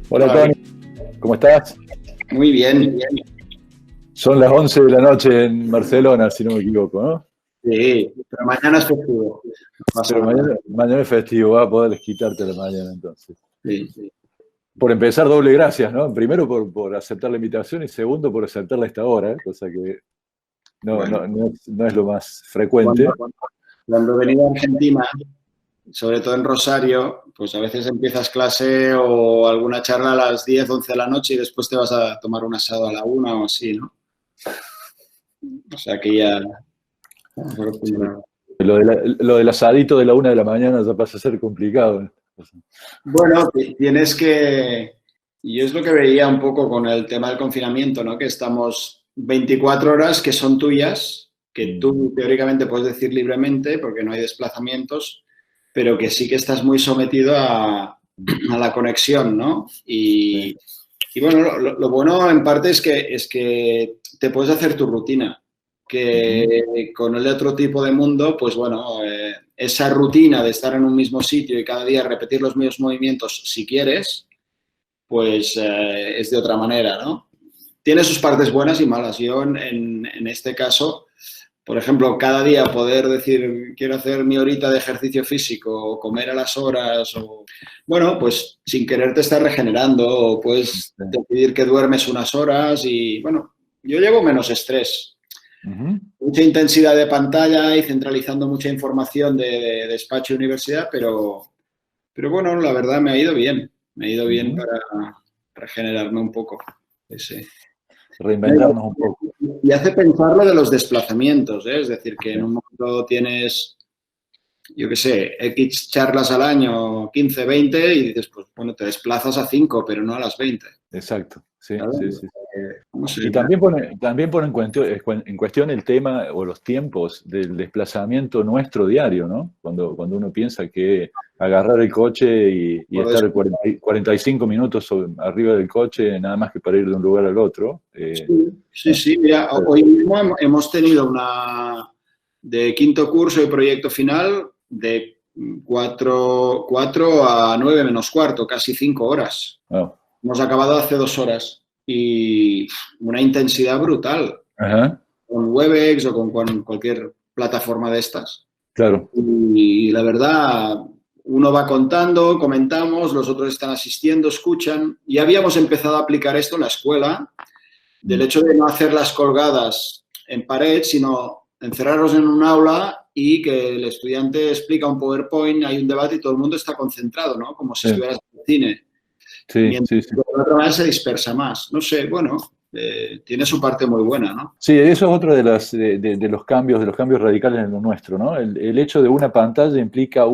Hola Hola, Tony, ¿cómo estás? muy bien. Son las 11 de la noche en Barcelona, si no me equivoco, ¿no? Sí, pero mañana es festivo. No pasa Pero nada. mañana es festivo, vas a poder quitarte la mañana entonces. Sí. Por empezar, doble gracias, ¿no? Primero por aceptar la invitación y segundo por aceptarla a esta hora, cosa que Bueno, no es lo más cuando, frecuente. cuando he venido a Argentina, sobre todo en Rosario, pues a veces empiezas clase o alguna charla a las 10, 11 de la noche y después te vas a tomar un asado a la 1 o así, ¿no? O sea que ya estamos Sí. acostumbrados. Lo del asadito de la 1 de la mañana ya pasa a ser complicado. Bueno, tienes que, y es lo que veía un poco con el tema del confinamiento, ¿no? Que estamos 24 horas que son tuyas, que tú teóricamente puedes decir libremente porque no hay desplazamientos, pero que sí que estás muy sometido a la conexión, ¿no? Sí. Y bueno, lo bueno en parte es que te puedes hacer tu rutina, Ujú. que con el otro tipo de mundo, pues bueno, esa rutina de estar en un mismo sitio y cada día repetir los mismos movimientos si quieres, pues es de otra manera, ¿no? Tiene sus partes buenas y malas. Yo en este caso, por ejemplo, cada día poder decir quiero hacer mi horita de ejercicio físico o comer a las horas o, bueno, pues sin querer te estás regenerando o puedes Sí. decidir que duermes unas horas y, bueno, yo llevo menos estrés. Ujú. Mucha intensidad de pantalla y centralizando mucha información de despacho y universidad, pero bueno, la verdad me ha ido bien. Me ha ido bien Ujú. para regenerarme un poco. Sí. Reinventarnos un poco. Y hace pensar lo de los desplazamientos, ¿eh? Es decir, que en un momento tienes, yo qué sé, X charlas al año, 15, 20, y dices, pues bueno, te desplazas a 5, pero no a las 20. Exacto, sí, ¿Sabes? sí, sí. No sé. Y también pone en cuestión el tema o los tiempos del desplazamiento nuestro diario, ¿no? Cuando uno piensa que agarrar el coche y Por eso, estar 45 minutos arriba del coche, nada más que para ir de un lugar al otro. sí, sí. Mira, hoy mismo hemos tenido una de quinto curso y proyecto final de 4 a 9 menos cuarto, casi 5 horas. No. Hemos acabado hace 2 horas y una intensidad brutal Ajá, con Webex o con cualquier plataforma de estas. claro. Y la verdad, uno va contando, comentamos, los otros están asistiendo, escuchan. Y habíamos empezado a aplicar esto en la escuela, del Mm. hecho de no hacer las colgadas en pared, sino encerrarlos en un aula y que el estudiante explica un PowerPoint, hay un debate y todo el mundo está concentrado, ¿no? Como si Sí, estuvieras en el cine. sí, Mientras sí, que sí. de otra manera se dispersa más. No sé, bueno, tiene su parte muy buena, ¿no? Sí, eso es otro de de los cambios radicales en lo nuestro, ¿no? El hecho de una pantalla implica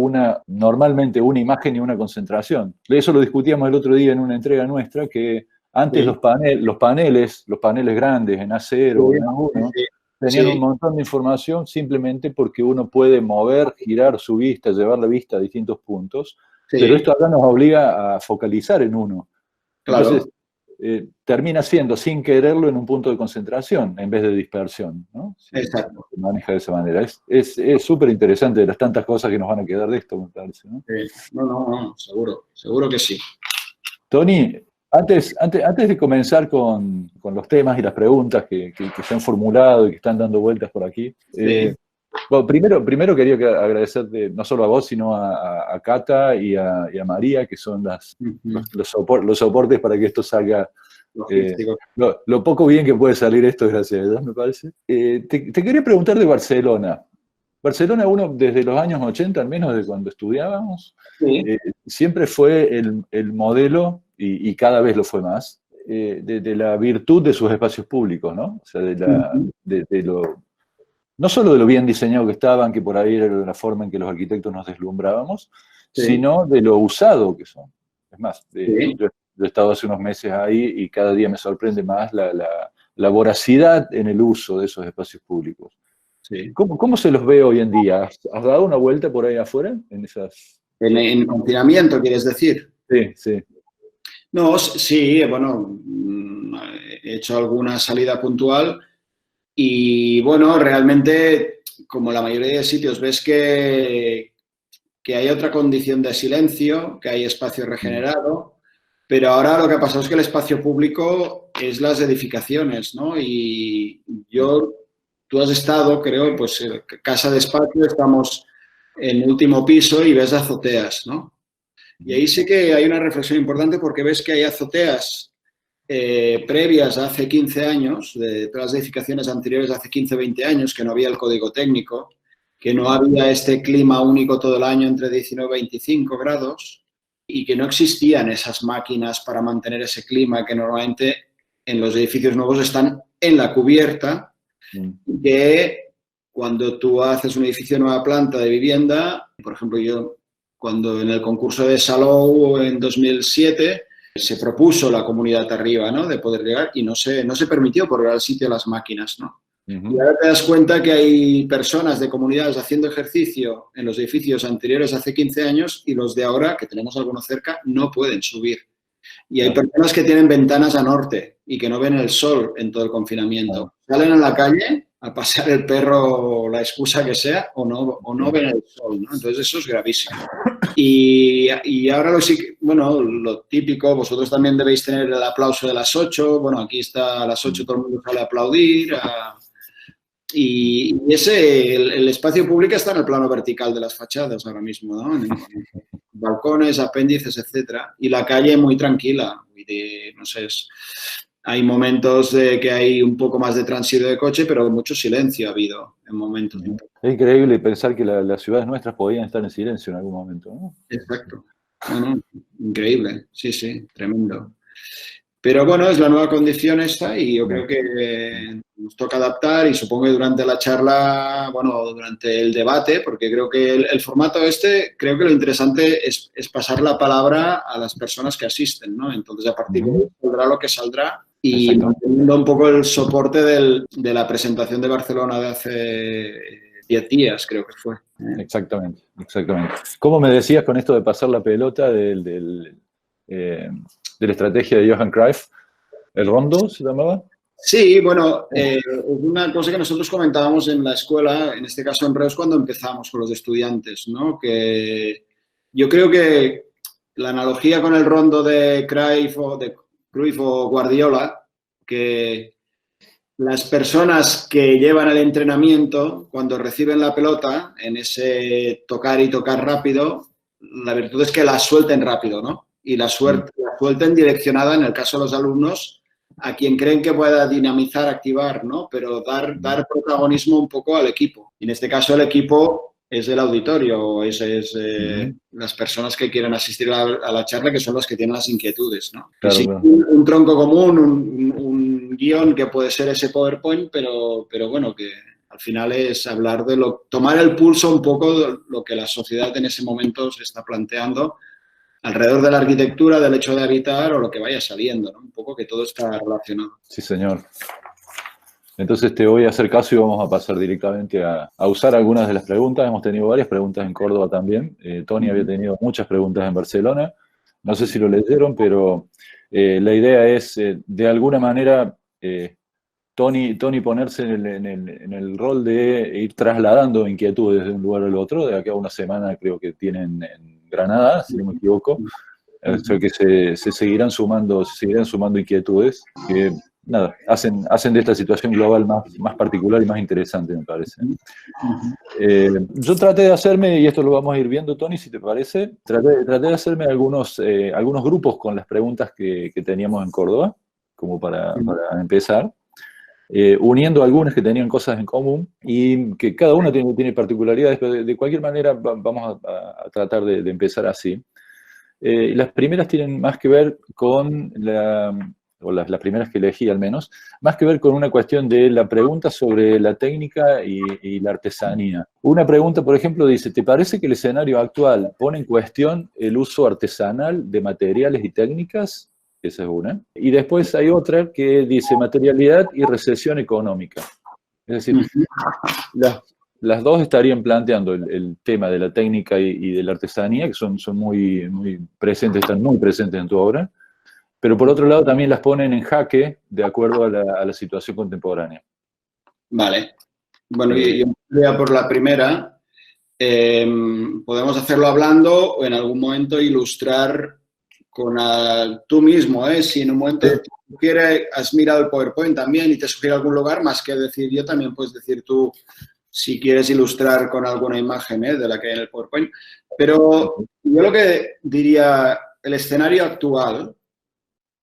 normalmente una imagen y una concentración. Eso lo discutíamos el otro día en una entrega nuestra, que antes Sí, los paneles grandes en acero o en A1, sí, tenían un sí, montón de información simplemente porque uno puede mover, girar su vista, llevar la vista a distintos puntos, pero sí, esto acá nos obliga a focalizar en uno. Entonces, claro, termina siendo, sin quererlo, en un punto de concentración en vez de dispersión, ¿no? Si no exacto. se maneja de esa manera. Es súper interesante de las tantas cosas que nos van a quedar de esto, me parece, ¿no? Sí. No, no, no, seguro, seguro que sí. Tony, antes de comenzar con los temas y las preguntas que se han formulado y que están dando vueltas por aquí, Sí. bueno, primero quería agradecerte no solo a vos, sino a Cata y a María, que son Ujú. los soportes para que esto salga. Logístico. Lo poco bien que puede salir esto, gracias a Dios, me parece. Te quería preguntar de Barcelona. Barcelona, uno desde los años 80, al menos de cuando estudiábamos, Sí. eh, siempre fue el modelo, y cada vez lo fue más, de la virtud de sus espacios públicos, ¿no? O sea, Ujú. no solo de lo bien diseñado que estaban, que por ahí era la forma en que los arquitectos nos deslumbrábamos, Sí, sino de lo usado que son. Es más, sí. yo he estado hace unos meses ahí y cada día me sorprende más la voracidad en el uso de esos espacios públicos. Sí. ¿Cómo se los ve hoy en día? ¿Has dado una vuelta por ahí afuera? En esas... En confinamiento, ¿quieres decir? Sí, sí. No, sí, bueno, he hecho alguna salida puntual y bueno, realmente, como la mayoría de sitios, ves que hay otra condición de silencio, que hay espacio Mm. regenerado. Pero ahora lo que ha pasado es que el espacio público es las edificaciones, ¿no? Y tú has estado, creo, pues casa de espacio, estamos en último piso y ves azoteas, ¿no? Y ahí sí que hay una reflexión importante porque ves que hay azoteas previas a hace 15 años, de todas las edificaciones anteriores de hace 15, 20 años, que no había el código técnico, que no había este clima único todo el año entre 19 y 25 grados y que no existían esas máquinas para mantener ese clima que normalmente en los edificios nuevos están en la cubierta, que cuando tú haces un edificio de nueva planta de vivienda, por ejemplo, yo cuando en el concurso de Salou en 2007 se propuso la comunidad arriba, ¿no? De poder llegar y no se permitió por dar el sitio a las máquinas, ¿no? Y ahora te das cuenta que hay personas de comunidades haciendo ejercicio en los edificios anteriores hace 15 años y los de ahora, que tenemos algunos cerca, no pueden subir. Y hay personas que tienen ventanas a norte y que no ven el sol en todo el confinamiento. Salen a la calle a pasear el perro, la excusa que sea, o no ven el sol, ¿no? Entonces eso es gravísimo. Y ahora lo típico, vosotros también debéis tener el aplauso de las 8, bueno, aquí está a las 8 todo el mundo sale a aplaudir, y el espacio público está en el plano vertical de las fachadas ahora mismo, ¿no? En balcones, apéndices, etcétera. Y la calle muy tranquila. No sé, hay momentos de que hay un poco más de tránsito de coche, pero mucho silencio ha habido en momentos. Es increíble pensar que las ciudades nuestras podían estar en silencio en algún momento, ¿no? Exacto. No, increíble. Sí, tremendo. Pero bueno, es la nueva condición esta y yo creo que nos toca adaptar y supongo que durante la charla, bueno, durante el debate, porque creo que el formato creo que lo interesante es pasar la palabra a las personas que asisten, ¿no? Entonces, a partir de ahí saldrá lo que saldrá y manteniendo un poco el soporte de la presentación de Barcelona de hace 10 días, creo que fue. Exactamente. ¿Cómo me decías con esto de pasar la pelota de la estrategia de Johan Cruyff? ¿El rondo se llamaba? Sí, bueno, una cosa que nosotros comentábamos en la escuela, en este caso en Reus, cuando empezamos con los estudiantes, ¿no? Que yo creo que la analogía con el rondo de Cruyff o Guardiola, que las personas que llevan el entrenamiento, cuando reciben la pelota, en ese tocar y tocar rápido, la virtud es que la suelten rápido, ¿no? Y la suelten direccionada, en el caso de los alumnos, a quien creen que pueda dinamizar, activar, ¿no? Pero dar protagonismo un poco al equipo. Y en este caso el equipo es el auditorio, las personas que quieren asistir a la charla, que son los que tienen las inquietudes, ¿no? Claro, sí, un tronco común, un guión que puede ser ese PowerPoint, pero bueno, que al final es hablar tomar el pulso un poco de lo que la sociedad en ese momento se está planteando alrededor de la arquitectura, del hecho de habitar o lo que vaya saliendo, ¿no? Un poco que todo está relacionado. Sí, señor. Entonces te voy a hacer caso y vamos a pasar directamente a usar algunas de las preguntas. Hemos tenido varias preguntas en Córdoba también. Tony había tenido muchas preguntas en Barcelona. No sé si lo leyeron, pero la idea es, de alguna manera, Tony ponerse en el rol de ir trasladando inquietudes de un lugar al otro. De aquí a una semana creo que tienen en Granada, si no me equivoco. O sea que se seguirán sumando inquietudes que, nada, hacen de esta situación global más particular y más interesante, me parece. Yo traté de hacerme, y esto lo vamos a ir viendo, Tony, si te parece, traté de hacerme algunos grupos con las preguntas que teníamos en Córdoba, como para empezar. Uniendo algunas que tenían cosas en común y que cada una tiene particularidades, pero de cualquier manera vamos a tratar de empezar así. Las primeras tienen más que ver con las primeras que elegí al menos, más que ver con una cuestión de la pregunta sobre la técnica y la artesanía. Una pregunta, por ejemplo, dice, ¿te parece que el escenario actual pone en cuestión el uso artesanal de materiales y técnicas? Esa es una. Y después hay otra que dice materialidad y recesión económica. Es decir, las dos estarían planteando el tema de la técnica y de la artesanía, que son muy presentes, están muy presentes en tu obra, pero por otro lado también las ponen en jaque de acuerdo a la situación contemporánea. Vale. Bueno, yo voy a por la primera. Podemos hacerlo hablando o en algún momento ilustrar tú mismo, si en un momento has mirado el PowerPoint también y te sugiere algún lugar, más que decir yo, también puedes decir tú si quieres ilustrar con alguna imagen de la que hay en el PowerPoint. Pero yo lo que diría, el escenario actual,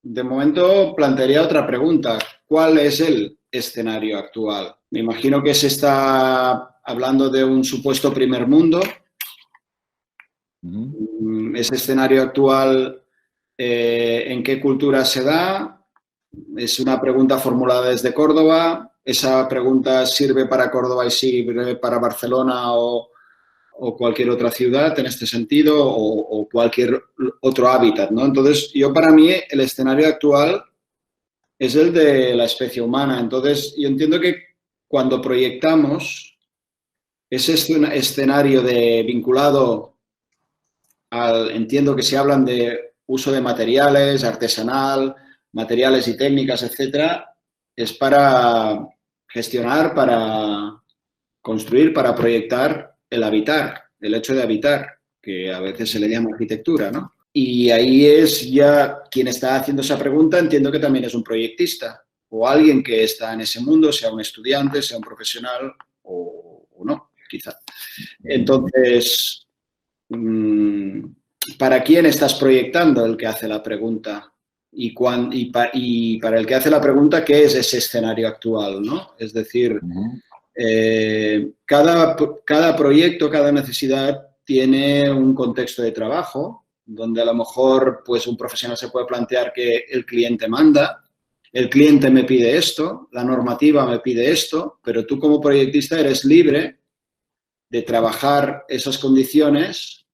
de momento plantearía otra pregunta. ¿Cuál es el escenario actual? Me imagino que se está hablando de un supuesto primer mundo. Ese escenario actual, ¿en qué cultura se da? Es una pregunta formulada desde Córdoba. ¿Esa pregunta sirve para Córdoba y sirve para Barcelona o cualquier otra ciudad en este sentido o cualquier otro hábitat, ¿no? Entonces, para mí, el escenario actual es el de la especie humana. Entonces, yo entiendo que cuando proyectamos ese escenario vinculado entiendo que se hablan de uso de materiales, artesanal, materiales y técnicas, etcétera, es para gestionar, para construir, para proyectar el habitar, el hecho de habitar, que a veces se le llama arquitectura, ¿no? Y ahí es ya quien está haciendo esa pregunta, entiendo que también es un proyectista o alguien que está en ese mundo, sea un estudiante, sea un profesional o no, quizá. Entonces, ¿para quién estás proyectando el que hace la pregunta? Y para el que hace la pregunta, ¿qué es ese escenario actual, ¿no? Es decir, cada proyecto, cada necesidad tiene un contexto de trabajo donde a lo mejor pues, un profesional se puede plantear que el cliente manda, el cliente me pide esto, la normativa me pide esto, pero tú como proyectista eres libre de trabajar esas condiciones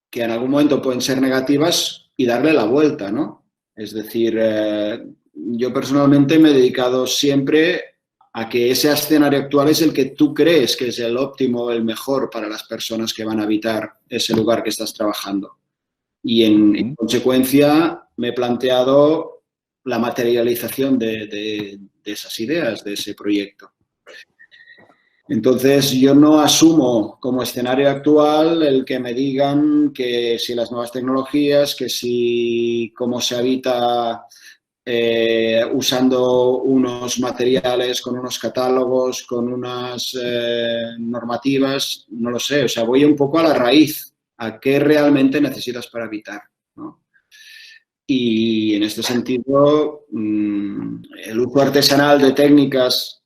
que en algún momento pueden ser negativas y darle la vuelta, ¿no? Es decir, yo personalmente me he dedicado siempre a que ese escenario actual es el que tú crees que es el óptimo, el mejor para las personas que van a habitar ese lugar que estás trabajando. Y en consecuencia me he planteado la materialización de esas ideas, de ese proyecto. Entonces, yo no asumo como escenario actual el que me digan que si las nuevas tecnologías, que si cómo se habita usando unos materiales, con unos catálogos, con unas normativas, no lo sé. O sea, voy un poco a la raíz, a qué realmente necesitas para habitar, ¿no? Y en este sentido, el uso artesanal de técnicas,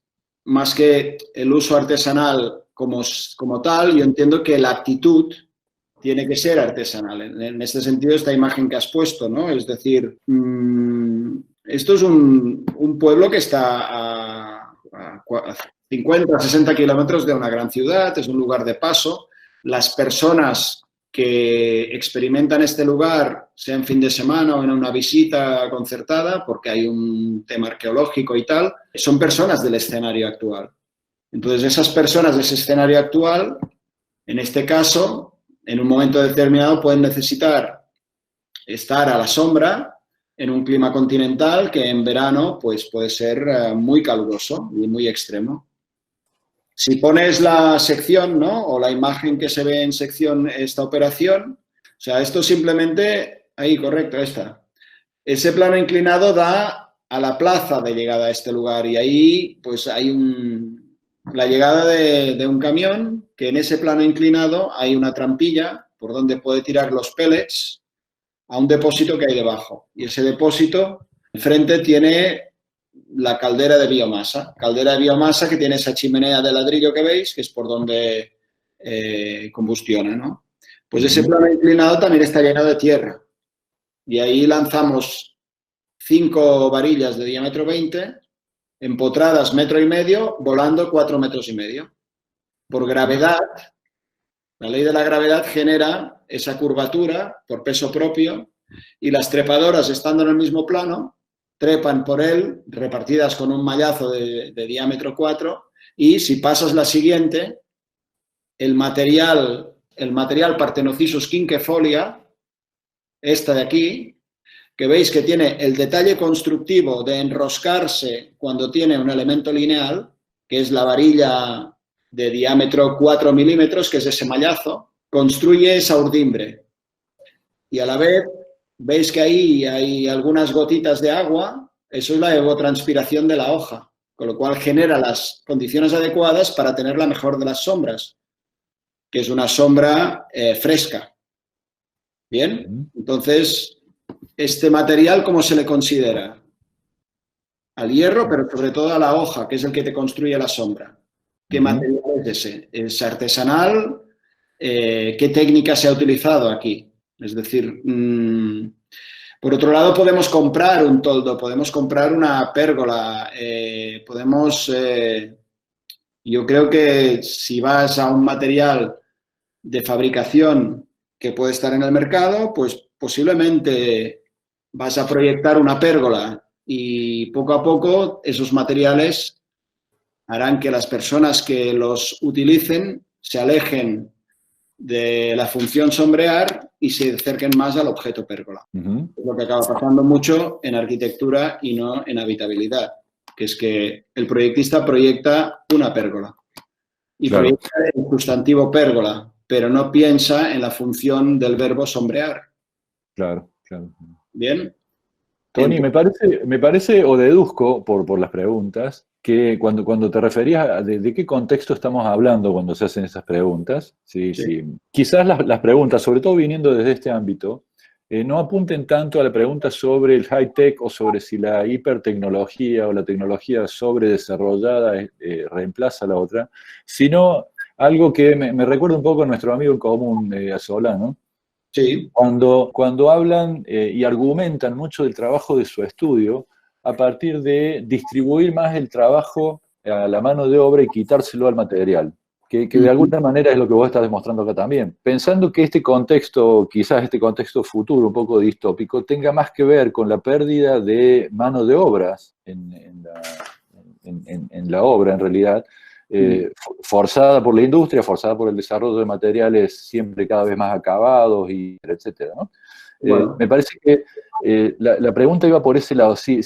más que el uso artesanal como tal, yo entiendo que la actitud tiene que ser artesanal. En este sentido, esta imagen que has puesto, ¿no? Es decir, esto es un pueblo que está a 50, 60 kilómetros de una gran ciudad, es un lugar de paso. Las personas que experimentan este lugar, sea en fin de semana o en una visita concertada, porque hay un tema arqueológico y tal, son personas del escenario actual. Entonces, esas personas de ese escenario actual, en este caso, en un momento determinado pueden necesitar estar a la sombra en un clima continental que en verano pues, puede ser muy caluroso y muy extremo. Si pones la sección, ¿no? O la imagen que se ve en sección, esta operación, o sea, esto simplemente, ahí, correcto, esta. Ese plano inclinado da a la plaza de llegada a este lugar y ahí pues hay la llegada de un camión que en ese plano inclinado hay una trampilla por donde puede tirar los pellets a un depósito que hay debajo. Y ese depósito, enfrente tiene la caldera de biomasa. Caldera de biomasa que tiene esa chimenea de ladrillo que veis, que es por donde combustiona, ¿no? Pues ese plano inclinado también está lleno de tierra. Y ahí lanzamos 5 varillas de diámetro 20, empotradas 1,5 metros, volando 4,5 metros. Por gravedad, la ley de la gravedad genera esa curvatura por peso propio y las trepadoras, estando en el mismo plano, trepan por él, repartidas con un mallazo de diámetro 4, y si pasas la siguiente, el material Parthenocissus quinquefolia, esta de aquí, que veis que tiene el detalle constructivo de enroscarse cuando tiene un elemento lineal, que es la varilla de diámetro 4 milímetros, que es ese mallazo, construye esa urdimbre. Y a la vez veis que ahí hay algunas gotitas de agua, eso es la evapotranspiración de la hoja, con lo cual genera las condiciones adecuadas para tener la mejor de las sombras, que es una sombra fresca. Bien, entonces, este material, ¿cómo se le considera? Al hierro, pero sobre todo a la hoja, que es el que te construye la sombra. ¿Qué material es ese? ¿Es artesanal? ¿Qué técnica se ha utilizado aquí? Es decir, por otro lado, podemos comprar un toldo, podemos comprar una pérgola, yo creo que si vas a un material de fabricación que puede estar en el mercado, pues posiblemente vas a proyectar una pérgola y poco a poco esos materiales harán que las personas que los utilicen se alejen de la función sombrear y se acerquen más al objeto pérgola. Es lo que acaba pasando mucho en arquitectura y no en habitabilidad, que es que el proyectista proyecta una pérgola y proyecta el sustantivo pérgola, pero no piensa en la función del verbo sombrear. Claro, claro. ¿Bien? Tony, me parece o deduzco por las preguntas, que cuando te referías a de qué contexto estamos hablando cuando se hacen esas preguntas, sí. Quizás las preguntas, sobre todo viniendo desde este ámbito, no apunten tanto a la pregunta sobre el high-tech o sobre si la hipertecnología o la tecnología sobredesarrollada reemplaza a la otra, sino algo que me recuerda un poco a nuestro amigo en común, a Solano. Sí. Cuando hablan y argumentan mucho del trabajo de su estudio a partir de distribuir más el trabajo a la mano de obra y quitárselo al material, que de alguna manera es lo que vos estás demostrando acá también. Pensando que este contexto, quizás este contexto futuro un poco distópico, tenga más que ver con la pérdida de mano de obras en la obra, en realidad, forzada por la industria, forzada por el desarrollo de materiales siempre cada vez más acabados, y etcétera, ¿no? Bueno. Me parece que la pregunta iba por ese lado. Si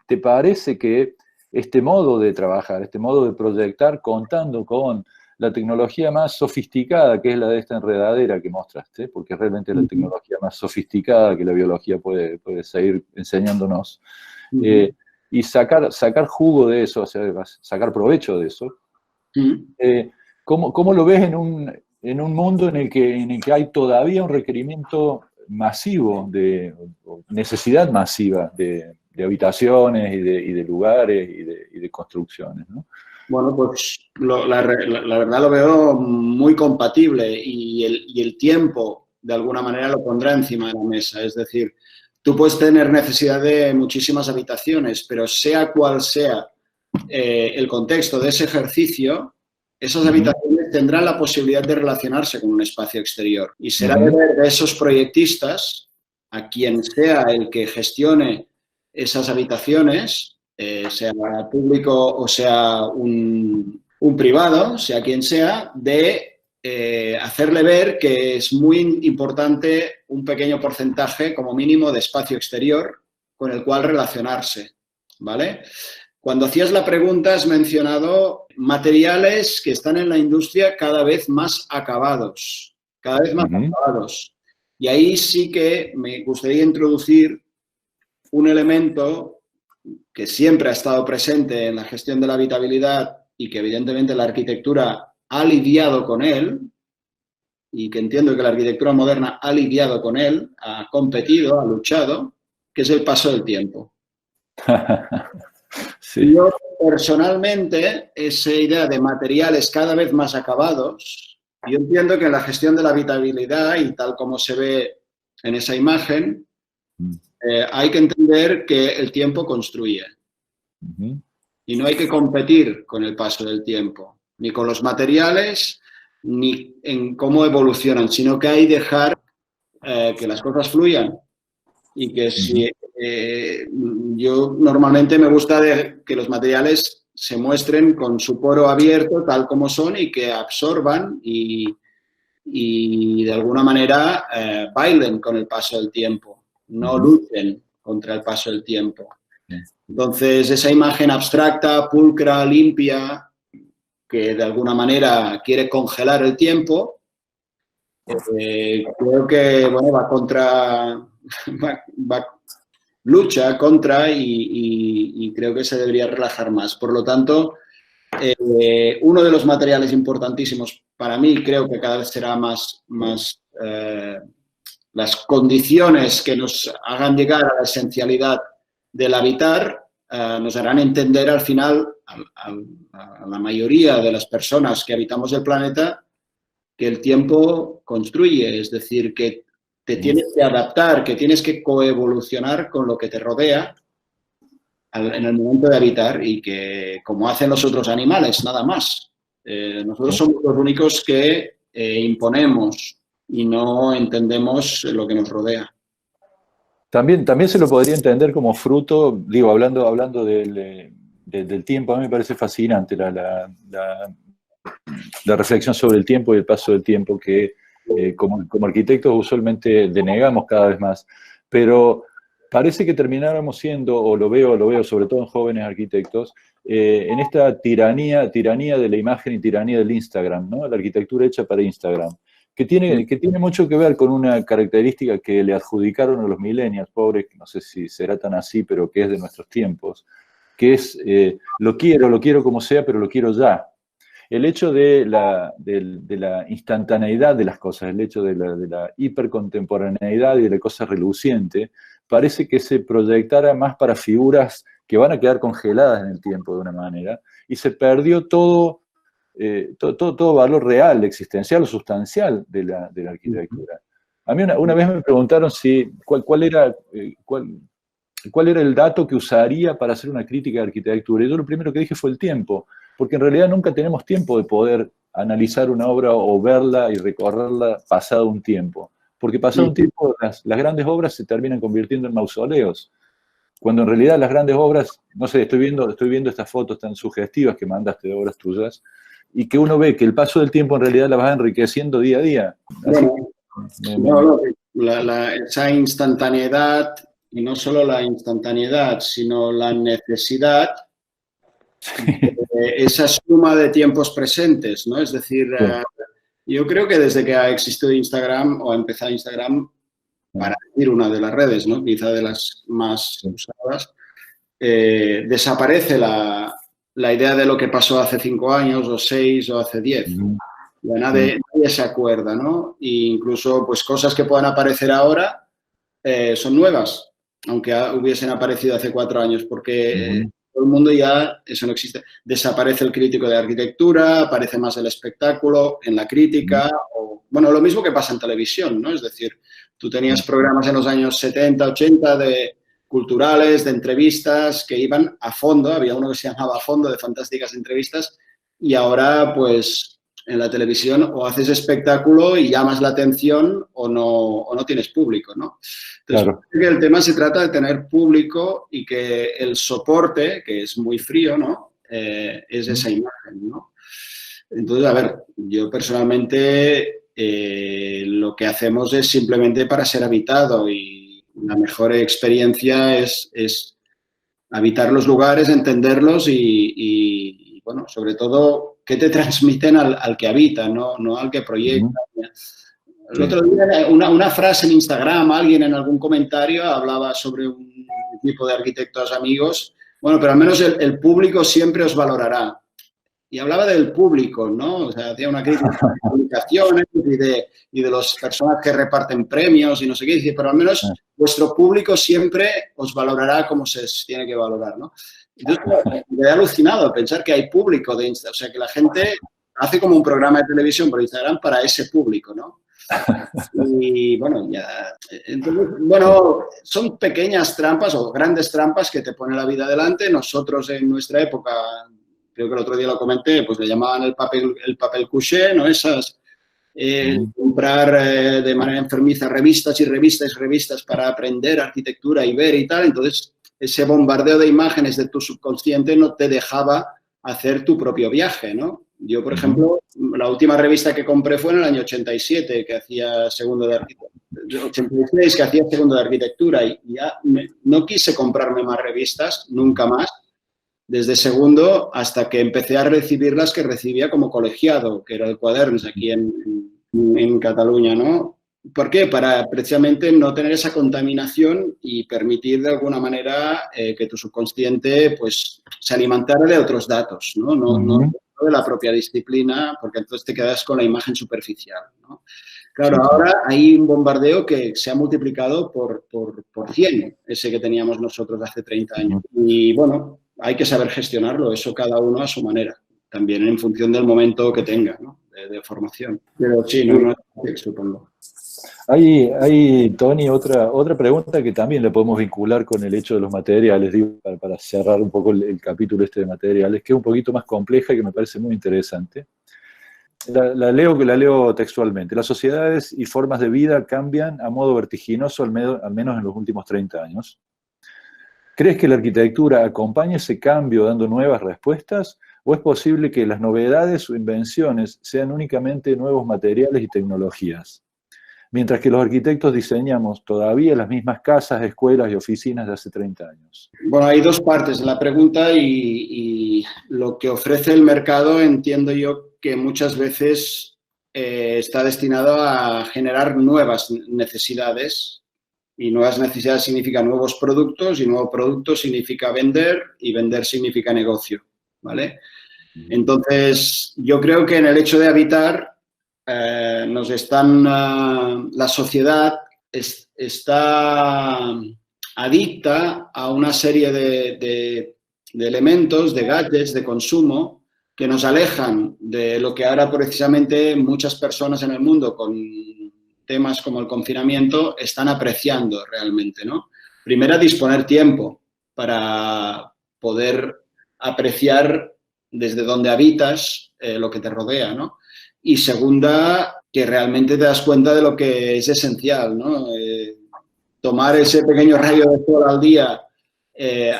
te parece que este modo de trabajar, este modo de proyectar, contando con la tecnología más sofisticada, que es la de esta enredadera que mostraste, porque realmente es la tecnología más sofisticada que la biología puede seguir enseñándonos, y sacar jugo de eso, o sea, sacar provecho de eso. ¿Cómo lo ves en un mundo en el que hay todavía un requerimiento masivo, necesidad masiva de habitaciones y de lugares y de construcciones, ¿no? Bueno, pues la verdad lo veo muy compatible y el tiempo, de alguna manera, lo pondrá encima de la mesa. Es decir, tú puedes tener necesidad de muchísimas habitaciones, pero sea cual sea el contexto de ese ejercicio, esas habitaciones tendrán la posibilidad de relacionarse con un espacio exterior. Y será deber de esos proyectistas, a quien sea el que gestione esas habitaciones, sea público o sea un privado, sea quien sea, de hacerle ver que es muy importante un pequeño porcentaje, como mínimo, de espacio exterior con el cual relacionarse, ¿vale? Cuando hacías la pregunta has mencionado materiales que están en la industria cada vez más acabados, acabados. Y ahí sí que me gustaría introducir un elemento que siempre ha estado presente en la gestión de la habitabilidad y que evidentemente la arquitectura ha lidiado con él, y que entiendo que la arquitectura moderna ha lidiado con él, ha competido, ha luchado, que es el paso del tiempo. Sí. Yo, personalmente, esa idea de materiales cada vez más acabados, yo entiendo que en la gestión de la habitabilidad, y tal como se ve en esa imagen, hay que entender que el tiempo construye. Y no hay que competir con el paso del tiempo, ni con los materiales, ni en cómo evolucionan, sino que hay que dejar que las cosas fluyan. Y que si yo normalmente me gusta que los materiales se muestren con su poro abierto, tal como son, y que absorban y de alguna manera bailen con el paso del tiempo, no luchen contra el paso del tiempo. Entonces, esa imagen abstracta, pulcra, limpia, que de alguna manera quiere congelar el tiempo, creo que, bueno, lucha contra y creo que se debería relajar más. Por lo tanto, uno de los materiales importantísimos para mí, creo que cada vez será más las condiciones que nos hagan llegar a la esencialidad del habitar, nos harán entender al final a la mayoría de las personas que habitamos el planeta que el tiempo construye, es decir, que te tienes que adaptar, que tienes que coevolucionar con lo que te rodea en el momento de habitar y que, como hacen los otros animales, nada más. Nosotros somos los únicos que imponemos y no entendemos lo que nos rodea. También se lo podría entender como fruto, digo, hablando del tiempo, a mí me parece fascinante la reflexión sobre el tiempo y el paso del tiempo que como arquitectos usualmente denegamos cada vez más, pero parece que termináramos siendo, o lo veo sobre todo en jóvenes arquitectos, en esta tiranía de la imagen y tiranía del Instagram, ¿no? La arquitectura hecha para Instagram, que tiene mucho que ver con una característica que le adjudicaron a los millennials, pobres, no sé si será tan así, pero que es de nuestros tiempos, que es lo quiero como sea, pero lo quiero ya. El hecho de la instantaneidad de las cosas, el hecho de la hipercontemporaneidad y de la cosa reluciente, parece que se proyectara más para figuras que van a quedar congeladas en el tiempo de una manera, y se perdió todo valor real, existencial o sustancial de la arquitectura. A mí una vez me preguntaron cuál era el dato que usaría para hacer una crítica de arquitectura, y yo lo primero que dije fue el tiempo, porque en realidad nunca tenemos tiempo de poder analizar una obra o verla y recorrerla pasado un tiempo, porque pasado un tiempo las grandes obras se terminan convirtiendo en mausoleos, cuando en realidad las grandes obras, no sé, estoy viendo estas fotos tan sugestivas que mandaste de obras tuyas, y que uno ve que el paso del tiempo en realidad las va enriqueciendo día a día. Esa instantaneidad, y no solo la instantaneidad, sino la necesidad, esa suma de tiempos presentes, ¿no? Es decir, yo creo que desde que ha existido Instagram o ha empezado Instagram, para decir una de las redes, ¿no? Quizá de las más usadas, desaparece la idea de lo que pasó hace 5 años o 6 o hace 10. Ya nadie se acuerda, ¿no? E incluso pues cosas que puedan aparecer ahora son nuevas, aunque hubiesen aparecido hace 4 años, porque todo el mundo ya, eso no existe. Desaparece el crítico de arquitectura, aparece más el espectáculo en la crítica, o, bueno, lo mismo que pasa en televisión, ¿no? Es decir, tú tenías programas en los años 70, 80 de culturales, de entrevistas que iban a fondo, había uno que se llamaba A Fondo, de fantásticas entrevistas, y ahora, pues, en la televisión o haces espectáculo y llamas la atención o no tienes público, ¿no? Entonces, claro, creo que el tema se trata de tener público y que el soporte, que es muy frío, ¿no? Es esa imagen, ¿no? Entonces, a ver, yo personalmente lo que hacemos es simplemente para ser habitado, y la mejor experiencia es habitar los lugares, entenderlos y bueno, sobre todo, qué te transmiten al que habita, no al que proyecta. El otro día, una frase en Instagram, alguien en algún comentario hablaba sobre un tipo de arquitectos amigos. Bueno, pero al menos el público siempre os valorará. Y hablaba del público, ¿no? O sea, hacía una crítica de publicaciones y de las personas que reparten premios y no sé qué. Dice, pero al menos vuestro público siempre os valorará como se tiene que valorar, ¿no? Entonces, me he alucinado pensar que hay público de Instagram. O sea, que la gente hace como un programa de televisión por Instagram para ese público, ¿no? Y bueno, ya. Entonces, bueno, son pequeñas trampas o grandes trampas que te pone la vida adelante. Nosotros en nuestra época, creo que el otro día lo comenté, pues le llamaban el papel couché, ¿no? Esas, comprar de manera enfermiza revistas y revistas y revistas para aprender arquitectura y ver y tal. Entonces, ese bombardeo de imágenes de tu subconsciente no te dejaba hacer tu propio viaje, ¿no? Yo, por ejemplo, la última revista que compré fue en el año 87, que hacía segundo de arquitectura, 86, que hacía segundo de arquitectura, y ya no quise comprarme más revistas, nunca más, desde segundo hasta que empecé a recibir las que recibía como colegiado, que era el Quaderns aquí en en Cataluña, ¿no? ¿Por qué? Para precisamente no tener esa contaminación y permitir de alguna manera que tu subconsciente pues, se alimentara de otros datos, ¿no? No de la propia disciplina, porque entonces te quedas con la imagen superficial, ¿no? Claro, ahora hay un bombardeo que se ha multiplicado por 100, ese que teníamos nosotros hace 30 años. Y bueno, hay que saber gestionarlo, eso cada uno a su manera, también en función del momento que tenga, ¿no? de formación. Pero sí, no es fácil, supongo. Hay, Tony, otra pregunta que también le podemos vincular con el hecho de los materiales, digo, para cerrar un poco el capítulo este de materiales, que es un poquito más compleja y que me parece muy interesante. La leo textualmente. Las sociedades y formas de vida cambian a modo vertiginoso, al menos en los últimos 30 años. ¿Crees que la arquitectura acompaña ese cambio dando nuevas respuestas? ¿O es posible que las novedades o invenciones sean únicamente nuevos materiales y tecnologías? Mientras que los arquitectos diseñamos todavía las mismas casas, escuelas y oficinas de hace 30 años. Bueno, hay dos partes de la pregunta y lo que ofrece el mercado entiendo yo que muchas veces está destinado a generar nuevas necesidades y nuevas necesidades significa nuevos productos y nuevos productos significa vender y vender significa negocio, ¿vale? Entonces, yo creo que en el hecho de habitar la sociedad está adicta a una serie de elementos, de gadgets, de consumo que nos alejan de lo que ahora precisamente muchas personas en el mundo con temas como el confinamiento están apreciando realmente, ¿no? Primero, disponer tiempo para poder apreciar desde donde habitas lo que te rodea, ¿no? Y segunda, que realmente te das cuenta de lo que es esencial, ¿no? Tomar ese pequeño rayo de sol al día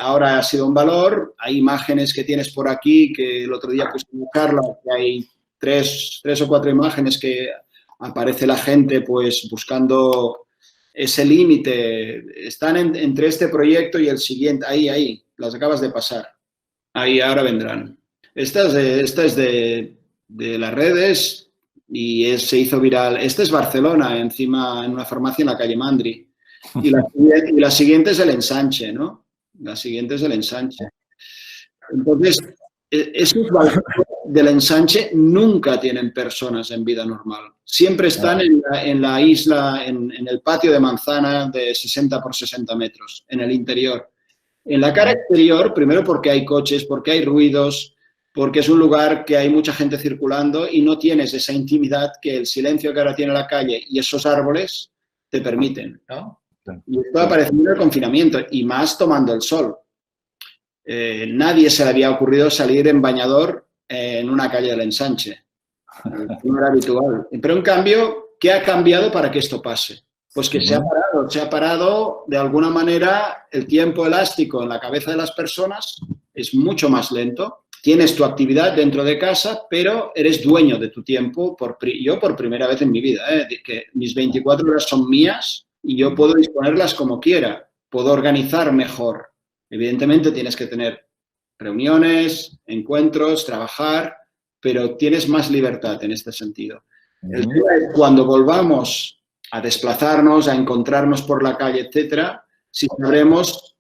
ahora ha sido un valor. Hay imágenes que tienes por aquí, que el otro día puse en Carla, que hay tres o cuatro imágenes que aparece la gente pues buscando ese límite. Están entre este proyecto y el siguiente. Ahí, las acabas de pasar. Ahí ahora vendrán. Esta es de las redes y se hizo viral. Esta es Barcelona, encima en una farmacia en la calle Mandri. Y la siguiente es el ensanche, ¿no? La siguiente es el ensanche. Entonces, esos balcones del ensanche nunca tienen personas en vida normal. Siempre están en la isla, en el patio de manzana de 60 por 60 metros, en el interior. En la cara exterior, primero porque hay coches, porque hay ruidos, porque es un lugar que hay mucha gente circulando y no tienes esa intimidad que el silencio que ahora tiene la calle y esos árboles te permiten, ¿no? Y esto apareció en el confinamiento y más tomando el sol. Nadie se le había ocurrido salir en bañador en una calle del ensanche. No era habitual. Pero en cambio, ¿qué ha cambiado para que esto pase? Pues que se ha parado de alguna manera el tiempo elástico en la cabeza de las personas, es mucho más lento. Tienes tu actividad dentro de casa, pero eres dueño de tu tiempo. Yo por primera vez en mi vida, que mis 24 horas son mías y yo puedo disponerlas como quiera. Puedo organizar mejor. Evidentemente tienes que tener reuniones, encuentros, trabajar, pero tienes más libertad en este sentido. El tema es cuando volvamos a desplazarnos, a encontrarnos por la calle, etcétera, si sabremos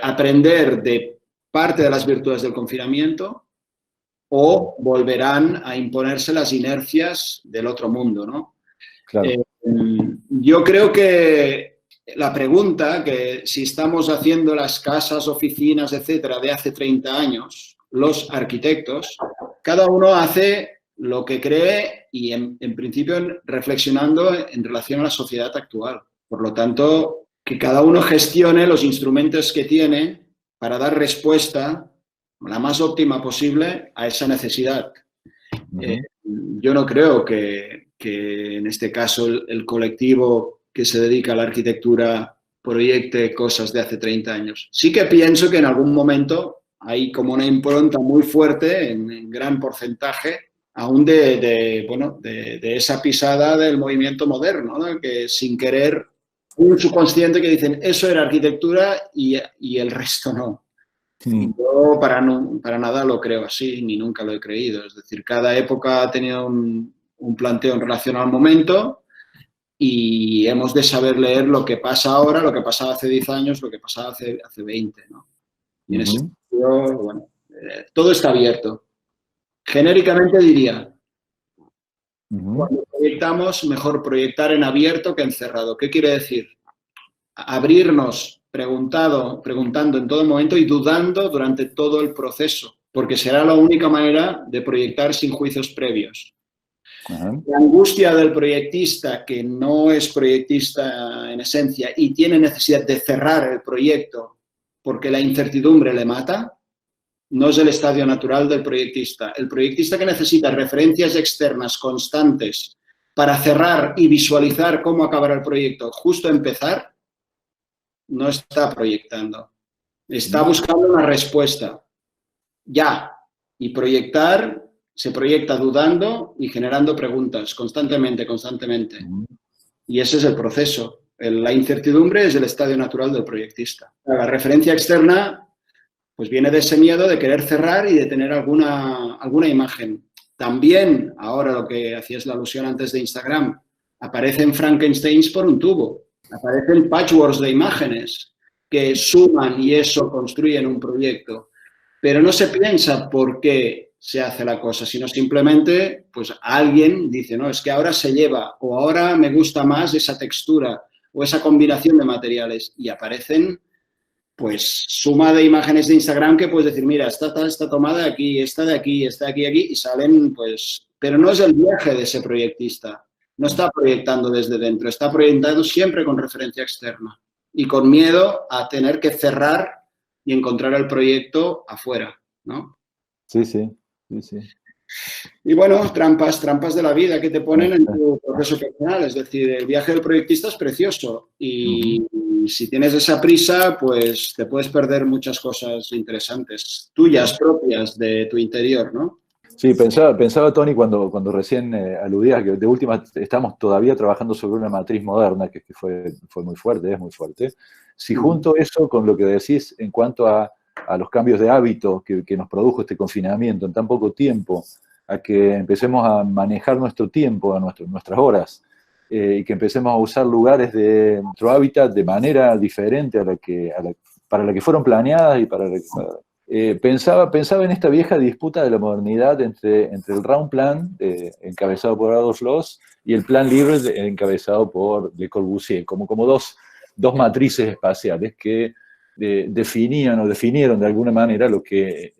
aprender de parte de las virtudes del confinamiento o volverán a imponerse las inercias del otro mundo, ¿no? Claro. Yo creo que la pregunta, que si estamos haciendo las casas, oficinas, etcétera, de hace 30 años, los arquitectos, cada uno hace lo que cree y en principio reflexionando en relación a la sociedad actual. Por lo tanto, que cada uno gestione los instrumentos que tiene para dar respuesta la más óptima posible a esa necesidad. Yo no creo que en este caso el colectivo que se dedica a la arquitectura proyecte cosas de hace 30 años. Sí que pienso que en algún momento hay como una impronta muy fuerte, en gran porcentaje, aún de esa pisada del movimiento moderno, ¿no? Que sin querer, un subconsciente que dicen eso era arquitectura y el resto no. Y yo para nada lo creo así, ni nunca lo he creído. Es decir, cada época ha tenido un planteo en relación al momento y hemos de saber leer lo que pasa ahora, lo que pasaba hace 10 años, lo que pasaba hace 20, ¿no? Y en ese sentido, bueno, todo está abierto. Genéricamente diría, cuando proyectamos, mejor proyectar en abierto que en cerrado. ¿Qué quiere decir? Abrirnos preguntando en todo momento y dudando durante todo el proceso, porque será la única manera de proyectar sin juicios previos. La angustia del proyectista, que no es proyectista en esencia y tiene necesidad de cerrar el proyecto porque la incertidumbre le mata, no es el estadio natural del proyectista. El proyectista que necesita referencias externas constantes para cerrar y visualizar cómo acabará el proyecto justo empezar, no está proyectando. Está buscando una respuesta. Ya. Y proyectar, se proyecta dudando y generando preguntas constantemente. Y ese es el proceso. La incertidumbre es el estadio natural del proyectista. La referencia externa pues viene de ese miedo de querer cerrar y de tener alguna imagen. También, ahora lo que hacías la alusión antes de Instagram, aparecen Frankensteins por un tubo, aparecen patchworks de imágenes que suman y eso construyen un proyecto. Pero no se piensa por qué se hace la cosa, sino simplemente, pues alguien dice, no, es que ahora se lleva o ahora me gusta más esa textura o esa combinación de materiales y aparecen pues suma de imágenes de Instagram que puedes decir, mira, está tomada de aquí, esta de aquí, esta de aquí, y salen, pues, pero no es el viaje de ese proyectista, no está proyectando desde dentro, está proyectando siempre con referencia externa y con miedo a tener que cerrar y encontrar el proyecto afuera, ¿no? Sí. Y bueno, trampas de la vida que te ponen en tu proceso personal, es decir, el viaje del proyectista es precioso y si tienes esa prisa, pues te puedes perder muchas cosas interesantes, tuyas, propias, de tu interior, ¿no? Sí, pensaba Tony, cuando recién aludías que de última estamos todavía trabajando sobre una matriz moderna, que fue muy fuerte, es muy fuerte. Si junto eso con lo que decís en cuanto a los cambios de hábito que nos produjo este confinamiento en tan poco tiempo, a que empecemos a manejar nuestro tiempo, nuestras horas, y que empecemos a usar lugares de nuestro hábitat de manera diferente para la que fueron planeadas y pensaba en esta vieja disputa de la modernidad entre el Round Plan, encabezado por Adolf Loos, y el Plan Libre, encabezado por Le Corbusier, como dos matrices espaciales que definieron de alguna manera lo que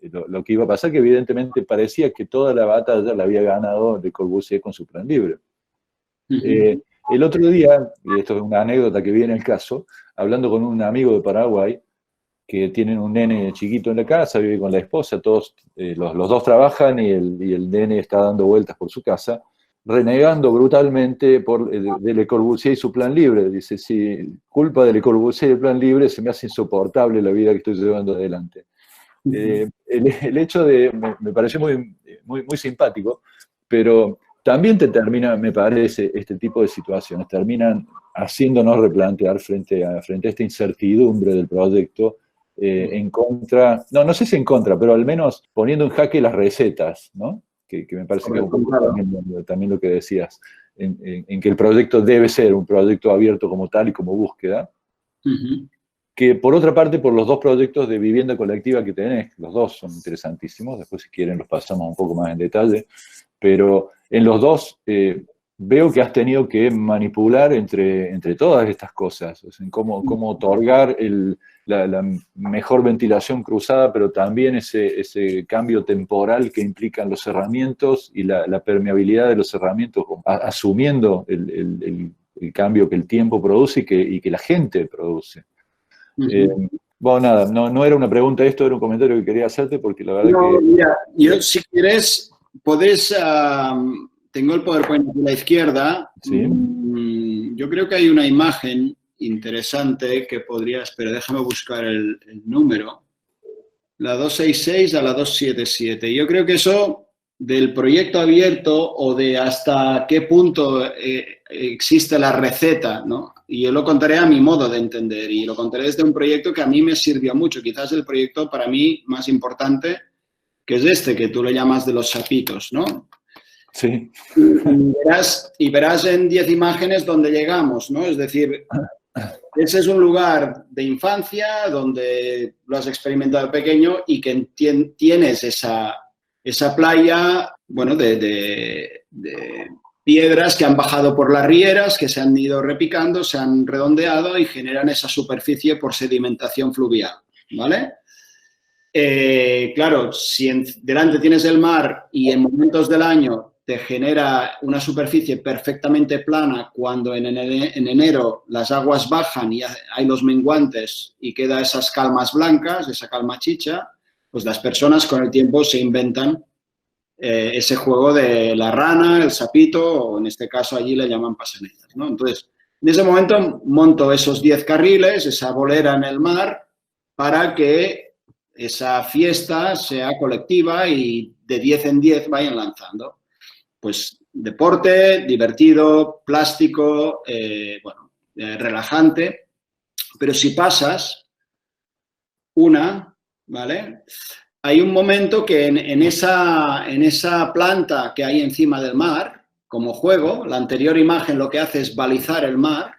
iba a pasar, que evidentemente parecía que toda la batalla la había ganado Le Corbusier con su Plan Libre. El otro día, y esto es una anécdota que viene al caso, hablando con un amigo de Paraguay, que tienen un nene chiquito en la casa, vive con la esposa, todos los dos trabajan y el nene está dando vueltas por su casa, renegando brutalmente de Le Corbusier y su Plan Libre. Dice, si culpa de Le Corbusier y el Plan Libre, se me hace insoportable la vida que estoy llevando adelante. El hecho me pareció muy simpático, pero también te termina, me parece, este tipo de situaciones, terminan haciéndonos replantear frente a esta incertidumbre del proyecto, en contra, no sé si en contra, pero al menos poniendo en jaque las recetas, ¿no? Que me parece que es un poco también lo que decías, en que el proyecto debe ser un proyecto abierto como tal y como búsqueda, que por otra parte, por los dos proyectos de vivienda colectiva que tenés, los dos son interesantísimos, después si quieren los pasamos un poco más en detalle, pero en los dos veo que has tenido que manipular entre todas estas cosas, o sea, en cómo otorgar la mejor ventilación cruzada, pero también ese cambio temporal que implican los cerramientos y la permeabilidad de los cerramientos, asumiendo el cambio que el tiempo produce y que la gente produce. Bueno, nada, no era una pregunta esto, era un comentario que quería hacerte porque la verdad que... Mira, yo si quieres, podés... tengo el PowerPoint a la izquierda. ¿Sí? Yo creo que hay una imagen interesante que podrías, pero déjame buscar el número. La 266 a la 277. Yo creo que eso del proyecto abierto o de hasta qué punto existe la receta, ¿no? Y yo lo contaré a mi modo de entender y lo contaré desde un proyecto que a mí me sirvió mucho. Quizás el proyecto para mí más importante, que es este, que tú le llamas de los sapitos, ¿no? Sí. Y verás en 10 imágenes dónde llegamos, ¿no? Es decir, ese es un lugar de infancia donde lo has experimentado pequeño y que tienes esa playa, bueno, de piedras que han bajado por las rieras, que se han ido repicando, se han redondeado y generan esa superficie por sedimentación fluvial, ¿vale? Claro, si delante tienes el mar y en momentos del año te genera una superficie perfectamente plana cuando en enero las aguas bajan y hay los menguantes y queda esas calmas blancas, esa calma chicha, pues las personas con el tiempo se inventan ese juego de la rana, el sapito, o en este caso allí le llaman pasanetas, ¿no? Entonces, en ese momento monto esos 10 carriles, esa bolera en el mar, para que esa fiesta sea colectiva y de 10 en 10 vayan lanzando. Pues deporte, divertido, plástico, bueno, relajante, pero si pasas ¿vale? Hay un momento que en esa planta que hay encima del mar, como juego, la anterior imagen lo que hace es balizar el mar,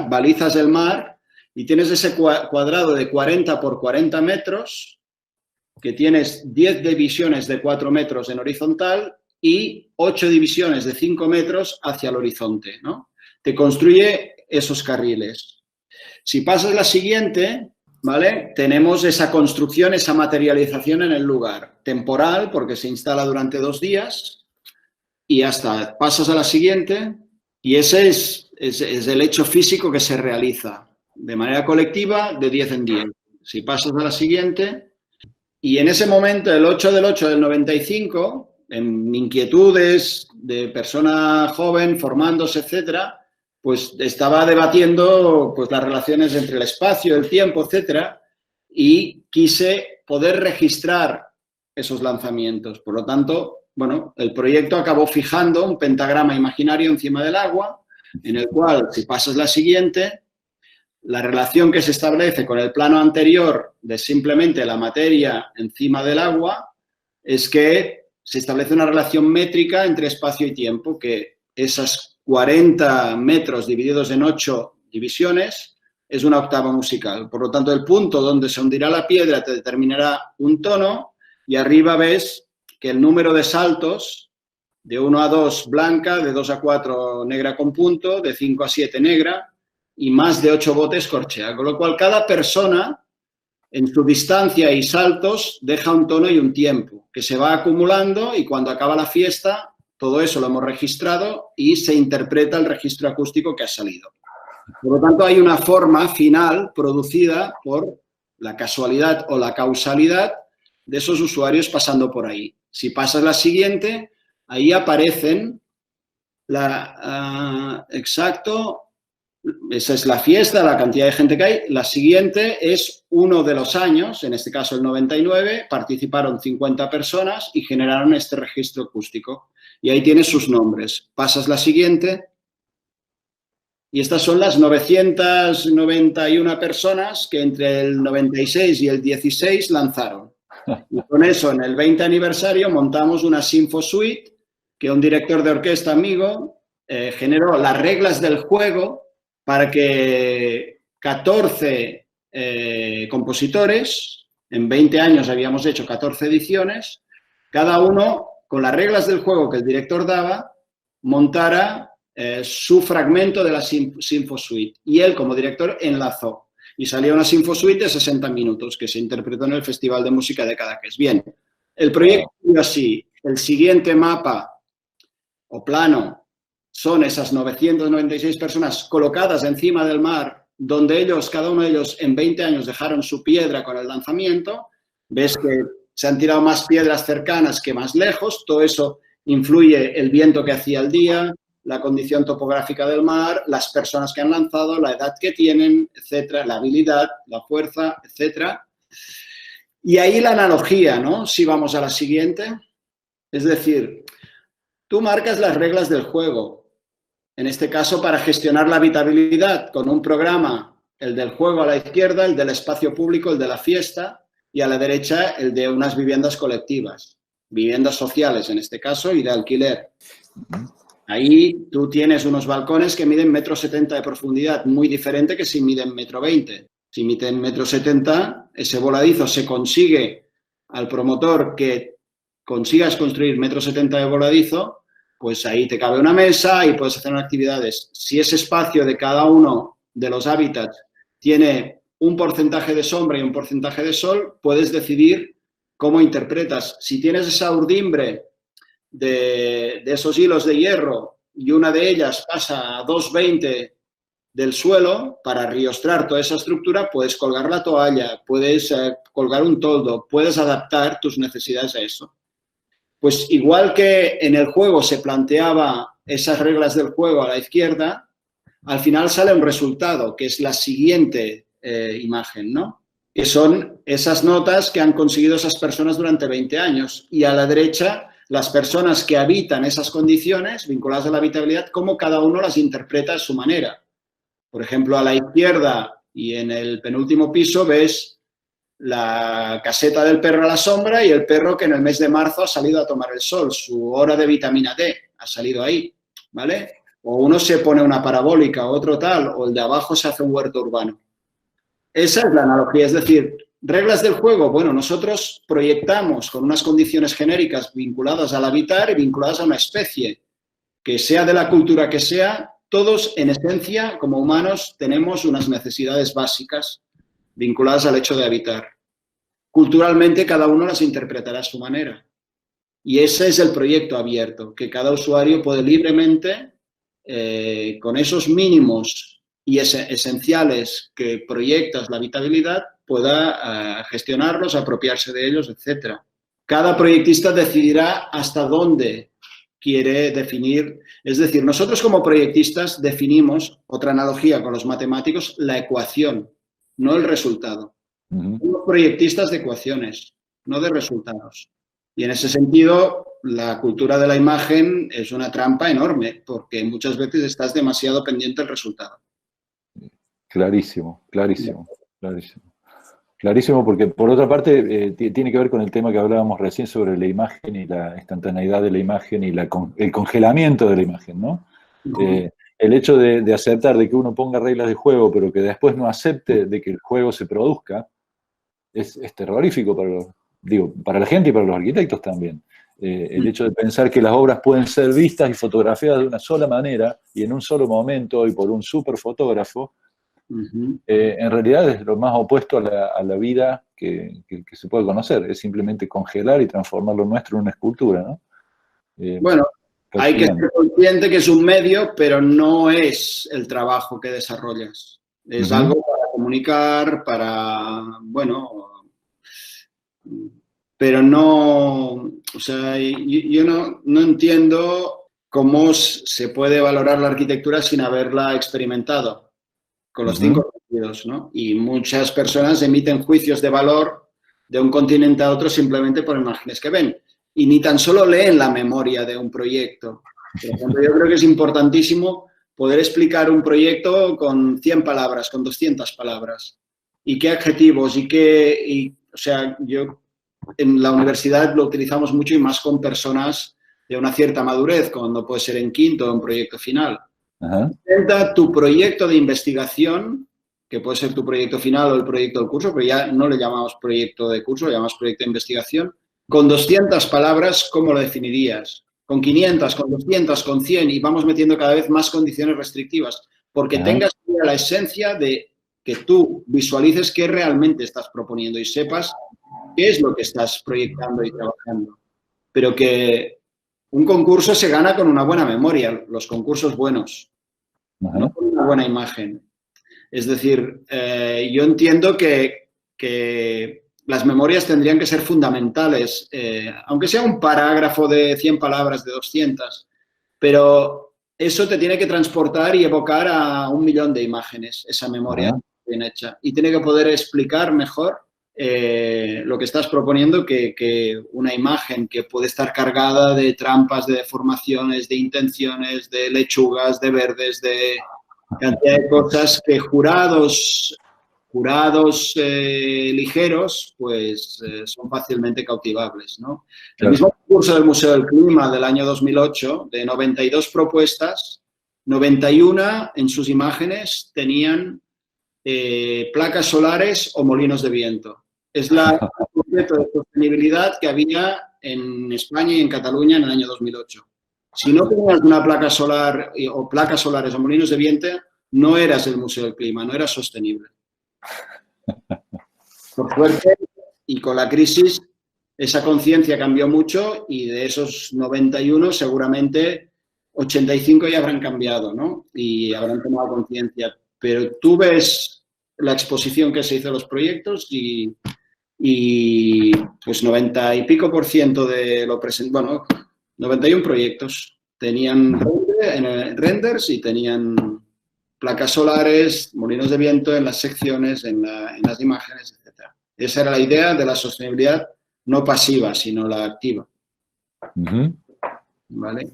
balizas el mar y tienes ese cuadrado de 40 por 40 metros, que tienes 10 divisiones de 4 metros en horizontal y 8 divisiones de 5 metros hacia el horizonte, ¿no? Te construye esos carriles. Si pasas la siguiente, ¿vale? Tenemos esa construcción, esa materialización en el lugar. Temporal, porque se instala durante 2 días y hasta pasas a la siguiente y ese es el hecho físico que se realiza de manera colectiva de 10 en 10. Si pasas a la siguiente y en ese momento, el 8 del 8 del 95, en inquietudes de persona joven, formándose, etcétera, pues estaba debatiendo pues, las relaciones entre el espacio, el tiempo, etcétera, y quise poder registrar esos lanzamientos. Por lo tanto, bueno, el proyecto acabó fijando un pentagrama imaginario encima del agua, en el cual, si pasas la siguiente, la relación que se establece con el plano anterior de simplemente la materia encima del agua es que se establece una relación métrica entre espacio y tiempo, que esas 40 metros divididos en 8 divisiones es una octava musical. Por lo tanto, el punto donde se hundirá la piedra te determinará un tono y arriba ves que el número de saltos de 1 a 2 blanca, de 2 a 4 negra con punto, de 5 a 7 negra y más de 8 botes corchea. Con lo cual, cada persona en su distancia y saltos deja un tono y un tiempo que se va acumulando y cuando acaba la fiesta todo eso lo hemos registrado y se interpreta el registro acústico que ha salido. Por lo tanto, hay una forma final producida por la casualidad o la causalidad de esos usuarios pasando por ahí. Si pasas la siguiente, ahí aparecen exacto, esa es la fiesta, la cantidad de gente que hay. La siguiente es uno de los años, en este caso el 99, participaron 50 personas y generaron este registro acústico. Y ahí tienes sus nombres. Pasas la siguiente y estas son las 991 personas que entre el 96 y el 16 lanzaron. Y con eso, en el 20 aniversario, montamos una Sinfo Suite que un director de orquesta amigo generó las reglas del juego para que 14 compositores, en 20 años habíamos hecho 14 ediciones, cada uno, con las reglas del juego que el director daba, montara su fragmento de la Sinfo Suite. Y él, como director, enlazó. Y salió una Sinfo Suite de 60 minutos que se interpretó en el Festival de Música de Cadaqués. Bien, el proyecto es así. El siguiente mapa o plano son esas 996 personas colocadas encima del mar, donde ellos, cada uno de ellos, en 20 años dejaron su piedra con el lanzamiento. Ves que se han tirado más piedras cercanas que más lejos. Todo eso influye el viento que hacía el día, la condición topográfica del mar, las personas que han lanzado, la edad que tienen, etcétera, la habilidad, la fuerza, etcétera. Y ahí la analogía, ¿no? Si vamos a la siguiente. Es decir, tú marcas las reglas del juego. En este caso, para gestionar la habitabilidad con un programa, el del juego a la izquierda, el del espacio público, el de la fiesta, y a la derecha el de unas viviendas colectivas. viviendas sociales en este caso y de alquiler. Ahí tú tienes unos balcones que miden 1,70 m de profundidad, muy diferente que si miden 1,20 m. Si miden 1,70 m, ese voladizo se consigue al promotor que consigas construir 1,70 m de voladizo, pues ahí te cabe una mesa y puedes hacer actividades. Si ese espacio de cada uno de los hábitats tiene un porcentaje de sombra y un porcentaje de sol, puedes decidir cómo interpretas. Si tienes esa urdimbre de esos hilos de hierro y una de ellas pasa a 2,20 del suelo, para riostrar toda esa estructura, puedes colgar la toalla, puedes colgar un toldo, puedes adaptar tus necesidades a eso. Pues igual que en el juego se planteaba esas reglas del juego a la izquierda, al final sale un resultado, que es la siguiente imagen, ¿no? Que son esas notas que han conseguido esas personas durante 20 años. Y a la derecha, las personas que habitan esas condiciones vinculadas a la habitabilidad, cómo cada uno las interpreta a su manera. Por ejemplo, a la izquierda y en el penúltimo piso ves la caseta del perro a la sombra y el perro que en el mes de marzo ha salido a tomar el sol. Su hora de vitamina D ha salido ahí, ¿vale? O uno se pone una parabólica, otro tal, o el de abajo se hace un huerto urbano. Esa es la analogía, es decir, reglas del juego. Bueno, nosotros proyectamos con unas condiciones genéricas vinculadas al habitar y vinculadas a una especie, que sea de la cultura que sea, todos en esencia, como humanos, tenemos unas necesidades básicas vinculadas al hecho de habitar. Culturalmente, cada uno las interpretará a su manera. Y ese es el proyecto abierto, que cada usuario puede libremente, con esos mínimos y esenciales que proyectas la habitabilidad, pueda gestionarlos, apropiarse de ellos, etc. Cada proyectista decidirá hasta dónde quiere definir. Es decir, nosotros como proyectistas definimos, otra analogía con los matemáticos, la ecuación, no el resultado. Somos proyectistas de ecuaciones, no de resultados. Y en ese sentido, la cultura de la imagen es una trampa enorme, porque muchas veces estás demasiado pendiente del resultado. Clarísimo, clarísimo, clarísimo. Clarísimo, porque por otra parte tiene que ver con el tema que hablábamos recién sobre la imagen y la instantaneidad de la imagen y el congelamiento de la imagen, ¿no? El hecho de aceptar de que uno ponga reglas de juego, pero que después no acepte de que el juego se produzca, es terrorífico para la gente y para los arquitectos también. El hecho de pensar que las obras pueden ser vistas y fotografiadas de una sola manera y en un solo momento y por un super fotógrafo, en realidad es lo más opuesto a la vida que se puede conocer. Es simplemente congelar y transformar lo nuestro en una escultura, ¿no? Bueno, hay que ser consciente que es un medio, pero no es el trabajo que desarrollas. Es algo para comunicar, bueno, pero no, o sea, yo no entiendo cómo se puede valorar la arquitectura sin haberla experimentado con los 5 sentidos, ¿no? Y muchas personas emiten juicios de valor de un continente a otro simplemente por imágenes que ven. Y ni tan solo leen la memoria de un proyecto. Por ejemplo, yo creo que es importantísimo poder explicar un proyecto con 100 palabras, con 200 palabras. Y qué adjetivos, o sea, yo en la universidad lo utilizamos mucho y más con personas de una cierta madurez, cuando puede ser en quinto o en proyecto final. Intenta tu proyecto de investigación, que puede ser tu proyecto final o el proyecto del curso, pero ya no le llamamos proyecto de curso, le llamamos proyecto de investigación. Con 200 palabras, ¿cómo lo definirías? Con 500, con 200, con 100 y vamos metiendo cada vez más condiciones restrictivas, porque tengas la esencia de que tú visualices qué realmente estás proponiendo y sepas qué es lo que estás proyectando y trabajando. Pero que un concurso se gana con una buena memoria, los concursos buenos, no con una buena imagen. Es decir, yo entiendo que las memorias tendrían que ser fundamentales, aunque sea un parágrafo de 100 palabras, de 200, pero eso te tiene que transportar y evocar a 1.000.000 de imágenes, esa memoria bien hecha. Y tiene que poder explicar mejor lo que estás proponiendo que una imagen que puede estar cargada de trampas, de deformaciones, de intenciones, de lechugas, de verdes, de cantidad de cosas que jurados jurados ligeros, pues son fácilmente cautivables, ¿no? El Claro. mismo concurso del Museo del Clima del año 2008, de 92 propuestas, 91 en sus imágenes tenían placas solares o molinos de viento. Es el concepto de sostenibilidad que había en España y en Cataluña en el año 2008. Si no tenías una placa solar o placas solares o molinos de viento, no eras el Museo del Clima, no eras sostenible. Por suerte, y con la crisis, esa conciencia cambió mucho y de esos 91 seguramente 85 ya habrán cambiado, ¿no? Y habrán tomado conciencia. Pero tú ves la exposición que se hizo a los proyectos y pues 90 y pico % de lo presente, bueno, 91 proyectos tenían renders y tenían placas solares, molinos de viento en las secciones, en las imágenes, etc. Esa era la idea de la sostenibilidad no pasiva, sino la activa. ¿Vale?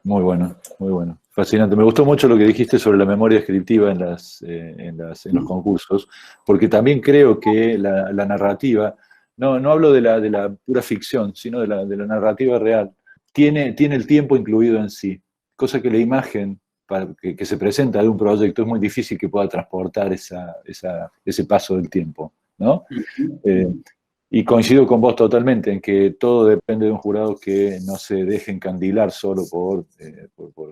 Muy bueno, muy bueno. Fascinante. Me gustó mucho lo que dijiste sobre la memoria descriptiva en los concursos, porque también creo que la narrativa, no hablo de la pura ficción, sino de la narrativa real, tiene el tiempo incluido en sí, cosa que la imagen que se presenta de un proyecto es muy difícil que pueda transportar ese paso del tiempo, ¿no? Y coincido con vos totalmente en que todo depende de un jurado que no se deje encandilar solo por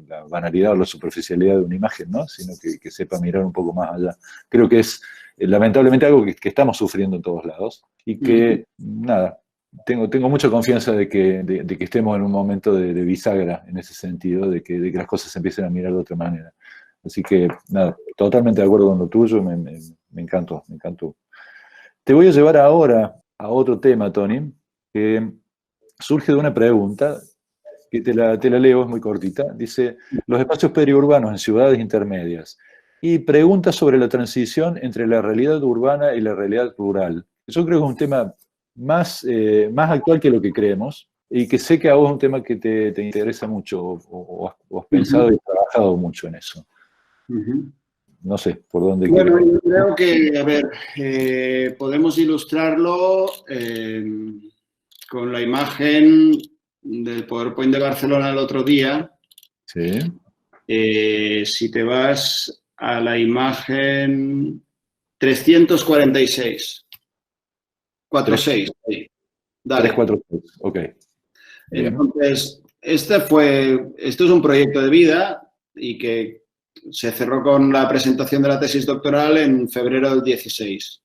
la banalidad o la superficialidad de una imagen, ¿no? Sino que sepa mirar un poco más allá. Creo que es lamentablemente algo que estamos sufriendo en todos lados y que, nada, tengo mucha confianza de que estemos en un momento de bisagra en ese sentido, de que las cosas se empiecen a mirar de otra manera. Así que, nada, totalmente de acuerdo con lo tuyo, me encantó, me encantó. Te voy a llevar ahora a otro tema, Tony, que surge de una pregunta, que te la leo, es muy cortita. Dice, los espacios periurbanos en ciudades intermedias. Y pregunta sobre la transición entre la realidad urbana y la realidad rural. Yo creo que es un tema más actual que lo que creemos, y que sé que a vos es un tema que te interesa mucho, o has pensado y trabajado mucho en eso. No sé, ¿por dónde Bueno, yo creo que, a ver, podemos ilustrarlo con la imagen del PowerPoint de Barcelona el otro día. Sí. Si te vas a la imagen 346. 46. Sí. Dale. 346, ok. Bien. Entonces, esto es un proyecto de vida y que se cerró con la presentación de la tesis doctoral en febrero del 16.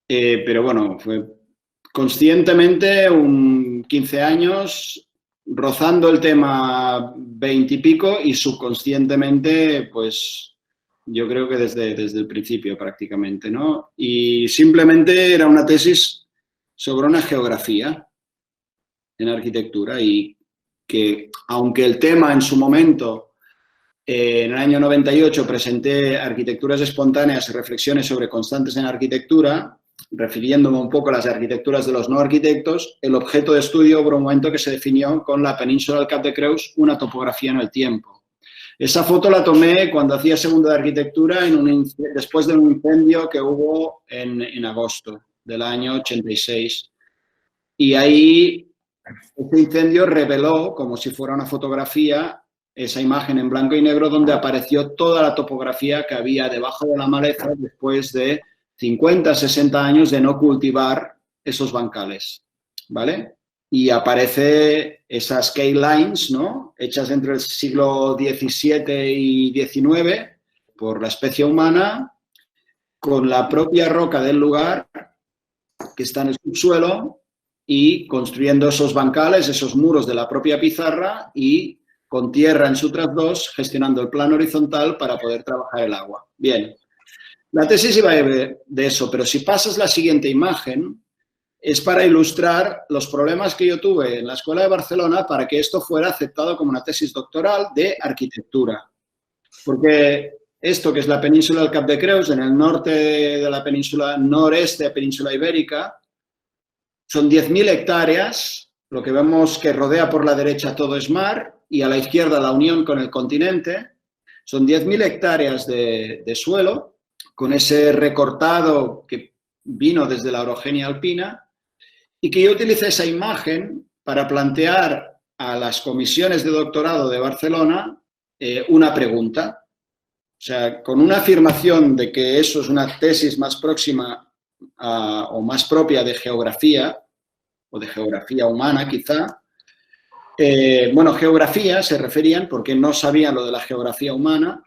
Pero bueno, fue conscientemente 15 años, rozando el tema 20 y pico y subconscientemente, pues yo creo que desde el principio prácticamente, ¿no? Y simplemente era una tesis sobre una geografía en arquitectura y que, aunque el tema en su momento, en el año 98 presenté Arquitecturas espontáneas y reflexiones sobre constantes en arquitectura, refiriéndome un poco a las arquitecturas de los no arquitectos, el objeto de estudio por un momento que se definió con la península del Cap de Creus, una topografía en el tiempo. Esa foto la tomé cuando hacía segundo de arquitectura después de un incendio que hubo en agosto del año 86. Y ahí ese incendio reveló, como si fuera una fotografía, esa imagen en blanco y negro donde apareció toda la topografía que había debajo de la maleza después de 50, 60 años de no cultivar esos bancales, ¿vale? Y aparece esas scale lines, ¿no? Hechas entre el siglo XVII y XIX por la especie humana, con la propia roca del lugar que está en el subsuelo y construyendo esos bancales, esos muros de la propia pizarra y con tierra en su trasdos, gestionando el plano horizontal para poder trabajar el agua. Bien, la tesis iba de eso, pero si pasas la siguiente imagen, es para ilustrar los problemas que yo tuve en la Escuela de Barcelona para que esto fuera aceptado como una tesis doctoral de arquitectura. Porque esto, que es la península del Cap de Creus, en el norte de la península, noreste de la península ibérica, son 10.000 hectáreas, lo que vemos que rodea por la derecha todo es mar, y a la izquierda la unión con el continente, son 10.000 hectáreas de suelo con ese recortado que vino desde la orogenia alpina, y que yo utilicé esa imagen para plantear a las comisiones de doctorado de Barcelona una pregunta. O sea, con una afirmación de que eso es una tesis más próxima o más propia de geografía, o de geografía humana quizá. Bueno, geografía se referían porque no sabían lo de la geografía humana.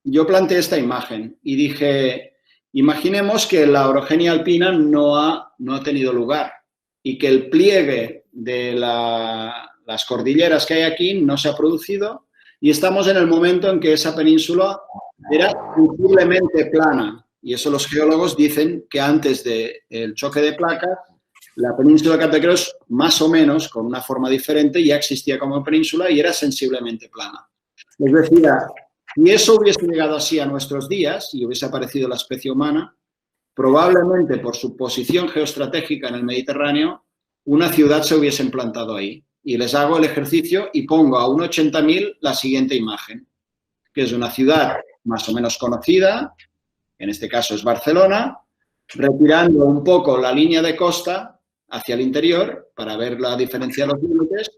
Yo planteé esta imagen y dije, imaginemos que la orogenia alpina no ha tenido lugar y que el pliegue de las cordilleras que hay aquí no se ha producido y estamos en el momento en que esa península era sensiblemente plana. Y eso los geólogos dicen que antes del choque de placas, la península de Cantacreos, más o menos, con una forma diferente, ya existía como península y era sensiblemente plana. Es decir, si eso hubiese llegado así a nuestros días y hubiese aparecido la especie humana, probablemente por su posición geoestratégica en el Mediterráneo, una ciudad se hubiese implantado ahí. Y les hago el ejercicio y pongo a un 80.000 la siguiente imagen, que es una ciudad más o menos conocida, en este caso es Barcelona, retirando un poco la línea de costa hacia el interior para ver la diferencia de los límites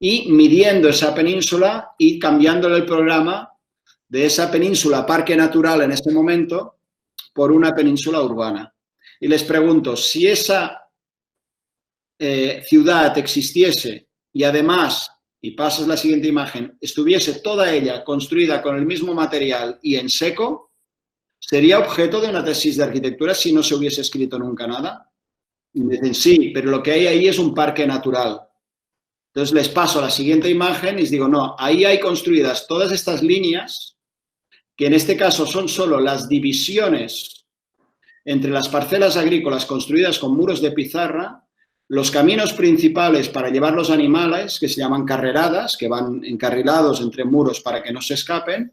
y midiendo esa península y cambiándole el programa de esa península parque natural en este momento por una península urbana. Y les pregunto, si esa ciudad existiese y además, y pasas la siguiente imagen, estuviese toda ella construida con el mismo material y en seco, ¿sería objeto de una tesis de arquitectura si no se hubiese escrito nunca nada? Y me dicen, sí, pero lo que hay ahí es un parque natural. Entonces les paso a la siguiente imagen y les digo, no, ahí hay construidas todas estas líneas, que en este caso son solo las divisiones entre las parcelas agrícolas construidas con muros de pizarra, los caminos principales para llevar los animales, que se llaman carreradas, que van encarrilados entre muros para que no se escapen,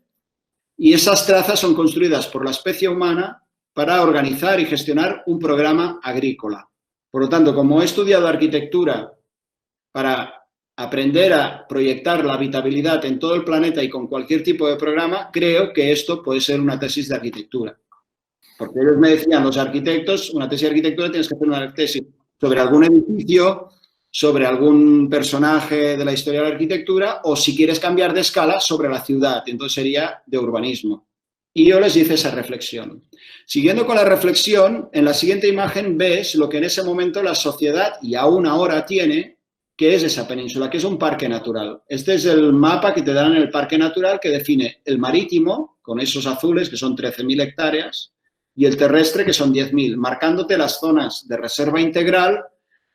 y esas trazas son construidas por la especie humana para organizar y gestionar un programa agrícola. Por lo tanto, como he estudiado arquitectura para aprender a proyectar la habitabilidad en todo el planeta y con cualquier tipo de programa, creo que esto puede ser una tesis de arquitectura. Porque ellos me decían, los arquitectos, una tesis de arquitectura tienes que hacer una tesis sobre algún edificio, sobre algún personaje de la historia de la arquitectura o si quieres cambiar de escala sobre la ciudad, entonces sería de urbanismo. Y yo les hice esa reflexión. Siguiendo con la reflexión, en la siguiente imagen ves lo que en ese momento la sociedad y aún ahora tiene, que es esa península, que es un parque natural. Este es el mapa que te dan en el parque natural que define el marítimo, con esos azules que son 13.000 hectáreas, y el terrestre que son 10.000, marcándote las zonas de reserva integral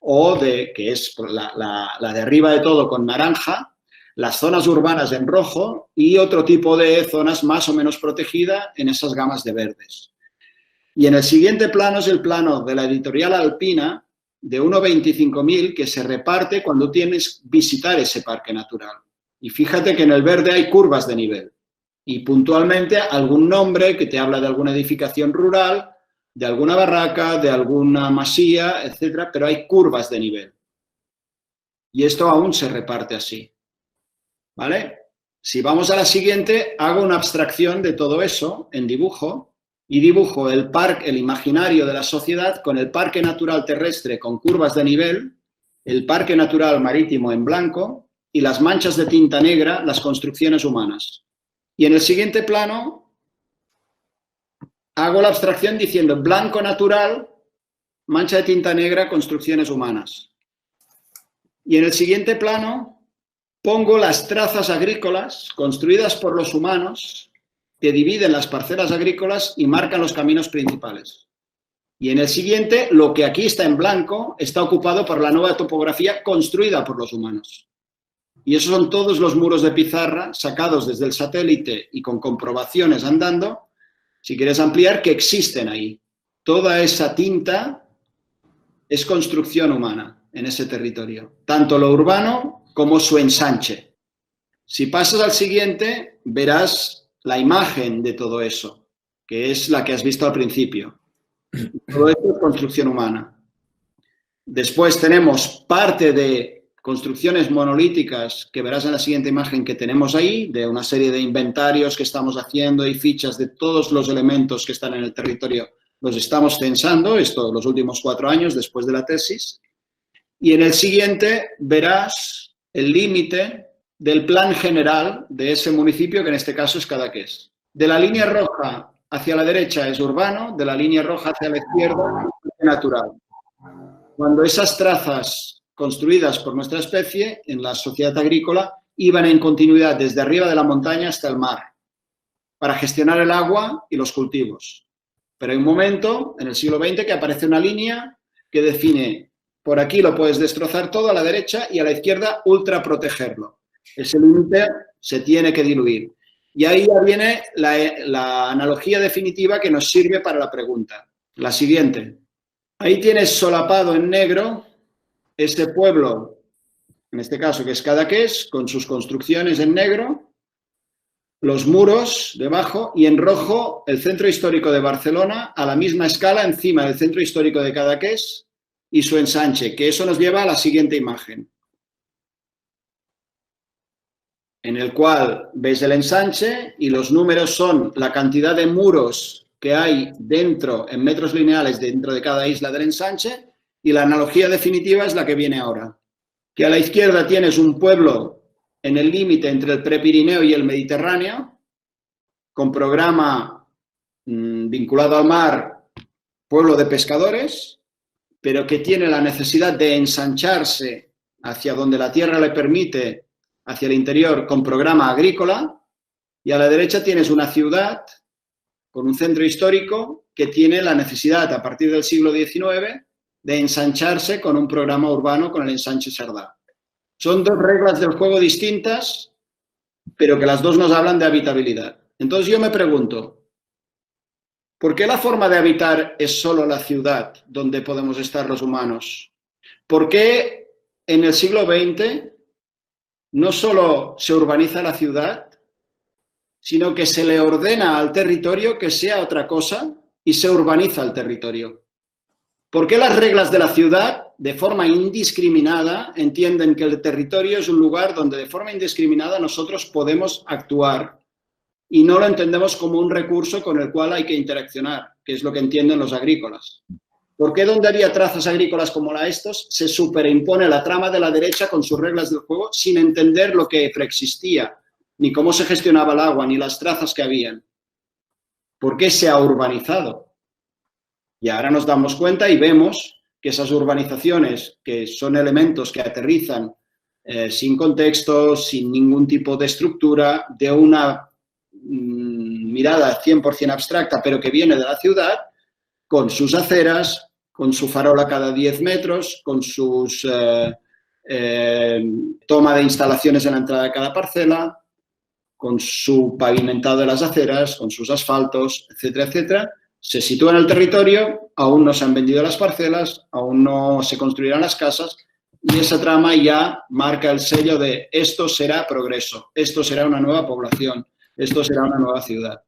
o que es la de arriba de todo con naranja, las zonas urbanas en rojo y otro tipo de zonas más o menos protegidas en esas gamas de verdes. Y en el siguiente plano es el plano de la editorial alpina de 1,25.000 que se reparte cuando tienes visitar ese parque natural. Y fíjate que en el verde hay curvas de nivel. Y puntualmente algún nombre que te habla de alguna edificación rural, de alguna barraca, de alguna masía, etcétera, pero hay curvas de nivel. Y esto aún se reparte así. ¿Vale? Si vamos a la siguiente, hago una abstracción de todo eso en dibujo y dibujo el imaginario de la sociedad con el parque natural terrestre con curvas de nivel, el parque natural marítimo en blanco y las manchas de tinta negra, las construcciones humanas. Y en el siguiente plano hago la abstracción diciendo blanco natural, mancha de tinta negra, construcciones humanas. Y en el siguiente plano pongo las trazas agrícolas construidas por los humanos que dividen las parcelas agrícolas y marcan los caminos principales. Y en el siguiente, lo que aquí está en blanco está ocupado por la nueva topografía construida por los humanos. Y esos son todos los muros de pizarra sacados desde el satélite y con comprobaciones andando, si quieres ampliar, que existen ahí. Toda esa tinta es construcción humana en ese territorio, tanto lo urbano como su ensanche. Si pasas al siguiente, verás la imagen de todo eso, que es la que has visto al principio. Todo esto es construcción humana. Después tenemos parte de construcciones monolíticas que verás en la siguiente imagen que tenemos ahí, de una serie de inventarios que estamos haciendo y fichas de todos los elementos que están en el territorio. Los estamos censando, esto los últimos 4 años después de la tesis. Y en el siguiente verás el límite del plan general de ese municipio, que en este caso es Cadaqués. De la línea roja hacia la derecha es urbano, de la línea roja hacia la izquierda es natural. Cuando esas trazas construidas por nuestra especie en la sociedad agrícola iban en continuidad desde arriba de la montaña hasta el mar para gestionar el agua y los cultivos. Pero hay un momento en el siglo XX que aparece una línea que define: por aquí lo puedes destrozar todo a la derecha y a la izquierda ultra protegerlo. Ese límite se tiene que diluir. Y ahí ya viene la analogía definitiva que nos sirve para la pregunta. La siguiente. Ahí tienes solapado en negro este pueblo, en este caso que es Cadaqués, con sus construcciones en negro, los muros debajo, y en rojo el centro histórico de Barcelona a la misma escala encima del centro histórico de Cadaqués y su ensanche, que eso nos lleva a la siguiente imagen, en el cual ves el ensanche y los números son la cantidad de muros que hay dentro, en metros lineales, dentro de cada isla del ensanche, y la analogía definitiva es la que viene ahora, que a la izquierda tienes un pueblo en el límite entre el Prepirineo y el Mediterráneo, con programa vinculado al mar, pueblo de pescadores, pero que tiene la necesidad de ensancharse hacia donde la tierra le permite, hacia el interior, con programa agrícola, y a la derecha tienes una ciudad con un centro histórico que tiene la necesidad, a partir del siglo XIX, de ensancharse con un programa urbano, con el ensanche Cerdà. Son dos reglas del juego distintas, pero que las dos nos hablan de habitabilidad. Entonces yo me pregunto, ¿por qué la forma de habitar es solo la ciudad donde podemos estar los humanos? ¿Por qué en el siglo XX no solo se urbaniza la ciudad, sino que se le ordena al territorio que sea otra cosa y se urbaniza el territorio? ¿Por qué las reglas de la ciudad, de forma indiscriminada, entienden que el territorio es un lugar donde de forma indiscriminada nosotros podemos actuar y no lo entendemos como un recurso con el cual hay que interaccionar, que es lo que entienden los agrícolas? ¿Por qué donde había trazas agrícolas como la estos se superimpone la trama de la derecha con sus reglas del juego sin entender lo que preexistía, ni cómo se gestionaba el agua, ni las trazas que habían? ¿Por qué se ha urbanizado? Y ahora nos damos cuenta y vemos que esas urbanizaciones, que son elementos que aterrizan sin contexto, sin ningún tipo de estructura, de una mirada 100% abstracta, pero que viene de la ciudad, con sus aceras, con su farola cada 10 metros, con sus toma de instalaciones en la entrada de cada parcela, con su pavimentado de las aceras, con sus asfaltos, etcétera, etcétera. Se sitúa en el territorio, aún no se han vendido las parcelas, aún no se construirán las casas, y esa trama ya marca el sello de esto será progreso, esto será una nueva población, esto será una nueva ciudad.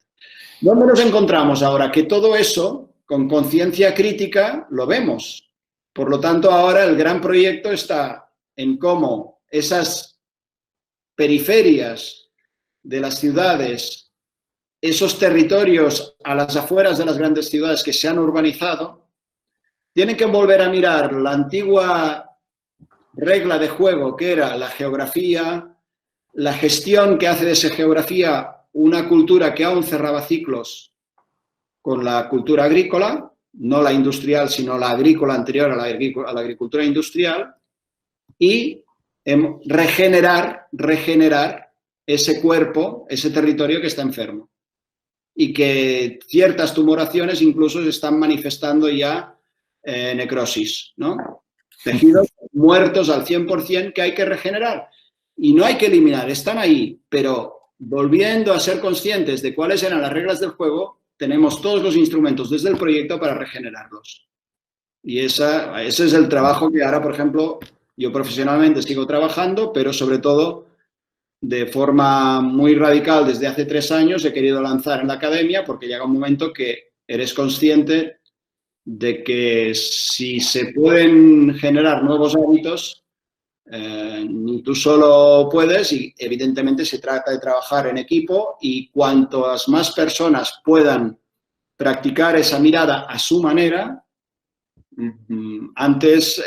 ¿Dónde nos encontramos ahora? Que todo eso, con conciencia crítica, lo vemos. Por lo tanto, ahora el gran proyecto está en cómo esas periferias de las ciudades, esos territorios a las afueras de las grandes ciudades que se han urbanizado, tienen que volver a mirar la antigua regla de juego que era la geografía, la gestión que hace de esa geografía una cultura que aún cerraba ciclos con la cultura agrícola, no la industrial, sino la agrícola anterior a la agricultura industrial, y regenerar ese cuerpo, ese territorio que está enfermo. Y que ciertas tumoraciones incluso se están manifestando ya necrosis, ¿no? Tejidos muertos al 100% que hay que regenerar. Y no hay que eliminar, están ahí, pero volviendo a ser conscientes de cuáles eran las reglas del juego, tenemos todos los instrumentos desde el proyecto para regenerarlos. Y ese es el trabajo que ahora, por ejemplo, yo profesionalmente sigo trabajando, pero sobre todo de forma muy radical desde hace 3 años he querido lanzar en la academia, porque llega un momento que eres consciente de que si se pueden generar nuevos hábitos, Ni tú solo puedes y evidentemente se trata de trabajar en equipo y cuantas más personas puedan practicar esa mirada a su manera, antes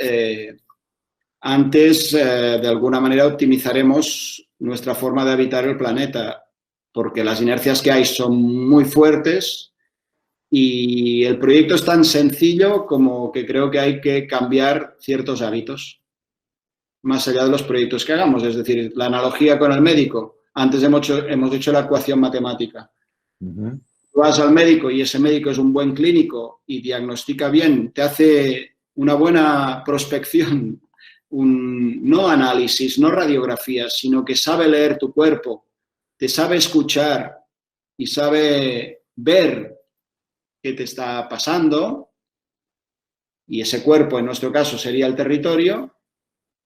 de alguna manera optimizaremos nuestra forma de habitar el planeta, porque las inercias que hay son muy fuertes y el proyecto es tan sencillo como que creo que hay que cambiar ciertos hábitos, más allá de los proyectos que hagamos. Es decir, la analogía con el médico. Antes hemos hecho la ecuación matemática. Ujú. Vas al médico y ese médico es un buen clínico y diagnostica bien, te hace una buena prospección, no análisis, no radiografías, sino que sabe leer tu cuerpo, te sabe escuchar y sabe ver qué te está pasando, y ese cuerpo en nuestro caso sería el territorio,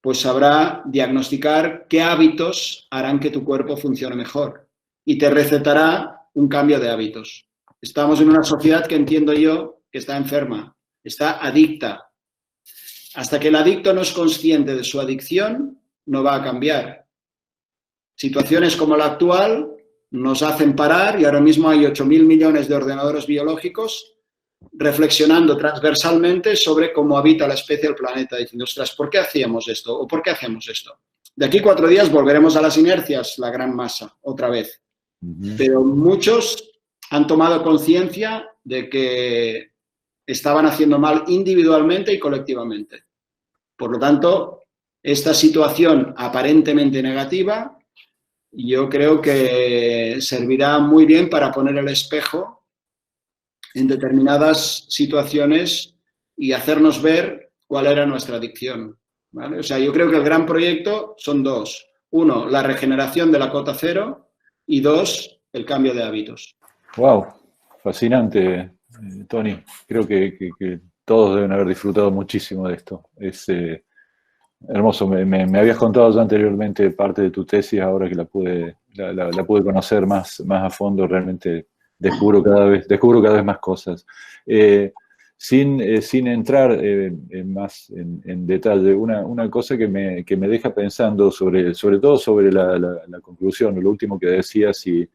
pues sabrá diagnosticar qué hábitos harán que tu cuerpo funcione mejor y te recetará un cambio de hábitos. Estamos en una sociedad que entiendo yo que está enferma, está adicta. Hasta que el adicto no es consciente de su adicción, no va a cambiar. Situaciones como la actual nos hacen parar y ahora mismo hay 8.000 millones de ordenadores biológicos reflexionando transversalmente sobre cómo habita la especie del planeta, diciendo, ostras, ¿por qué hacíamos esto? ¿O por qué hacemos esto? De aquí 4 días volveremos a las inercias, la gran masa, otra vez. Pero muchos han tomado conciencia de que estaban haciendo mal individualmente y colectivamente. Por lo tanto, esta situación aparentemente negativa, yo creo que servirá muy bien para poner el espejo en determinadas situaciones y hacernos ver cuál era nuestra adicción, ¿vale? O sea, yo creo que el gran proyecto son 2. 1, la regeneración de la cota cero y 2, el cambio de hábitos. Wow, fascinante, Tony. Creo que todos deben haber disfrutado muchísimo de esto. Es hermoso. Me habías contado ya anteriormente parte de tu tesis, ahora que la pude conocer más a fondo, realmente descubro cada vez más cosas. Sin entrar más en detalle, una cosa que me deja pensando sobre todo sobre la conclusión, lo último que decías, si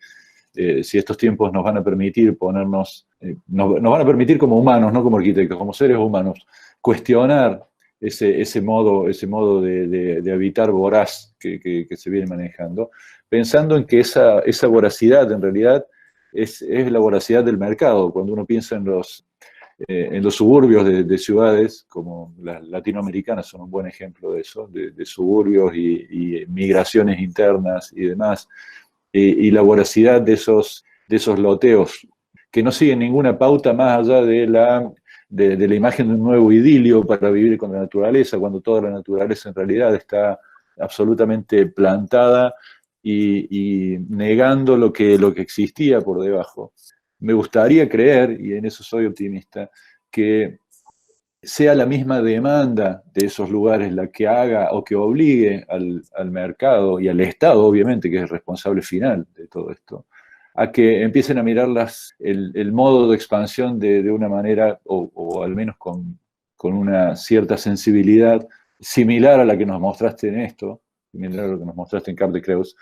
estos tiempos nos van a permitir ponernos, nos van a permitir como humanos, no como arquitectos, como seres humanos, cuestionar ese modo de habitar voraz que se viene manejando, pensando en que esa voracidad en realidad es la voracidad del mercado. Cuando uno piensa en los suburbios de ciudades, como las latinoamericanas son un buen ejemplo de eso, de suburbios y migraciones internas y demás, y la voracidad de esos loteos que no siguen ninguna pauta más allá de la imagen de un nuevo idilio para vivir con la naturaleza, cuando toda la naturaleza en realidad está absolutamente plantada y negando lo que existía por debajo. Me gustaría creer, y en eso soy optimista, que sea la misma demanda de esos lugares la que haga o que obligue al mercado y al Estado, obviamente, que es el responsable final de todo esto, a que empiecen a mirar el modo de expansión de una manera, o al menos con una cierta sensibilidad similar a la que nos mostraste en esto, similar a lo que nos mostraste en Cap de Creus.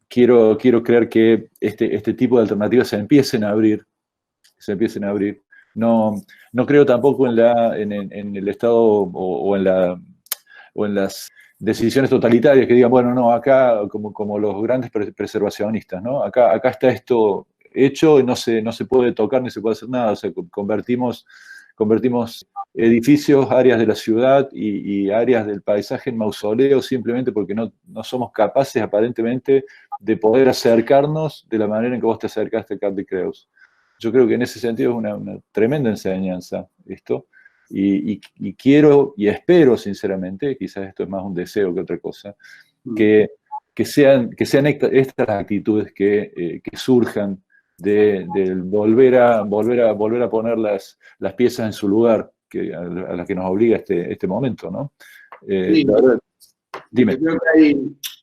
Quiero creer que este tipo de alternativas se empiecen a abrir. No creo tampoco en el Estado o en las decisiones totalitarias que digan, bueno, no, acá, como los grandes preservacionistas, ¿no? Acá está esto hecho y no se puede tocar ni se puede hacer nada. O sea, convertimos edificios, áreas de la ciudad y áreas del paisaje en mausoleos simplemente porque no somos capaces aparentemente de poder acercarnos de la manera en que vos te acercaste a Cap de Creus. Yo creo que en ese sentido es una tremenda enseñanza esto, y quiero y espero sinceramente, quizás esto es más un deseo que otra cosa, que sean estas actitudes que surjan de volver a poner las piezas en su lugar, a las que nos obliga este momento, ¿no? Sí. La verdad, dime. Yo creo que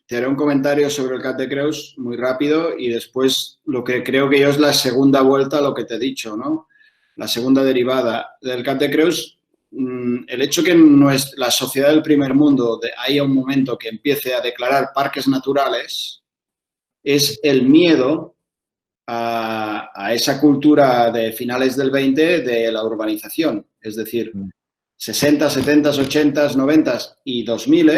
te haré un comentario sobre el Cap de Creus muy rápido y después lo que creo que yo es la segunda vuelta a lo que te he dicho, ¿no? La segunda derivada del Cap de Creus. el hecho que en la sociedad del primer mundo haya un momento que empiece a declarar parques naturales es el miedo a esa cultura de finales del 20 de la urbanización. Es decir, 60, 70, 80, 90 y 2000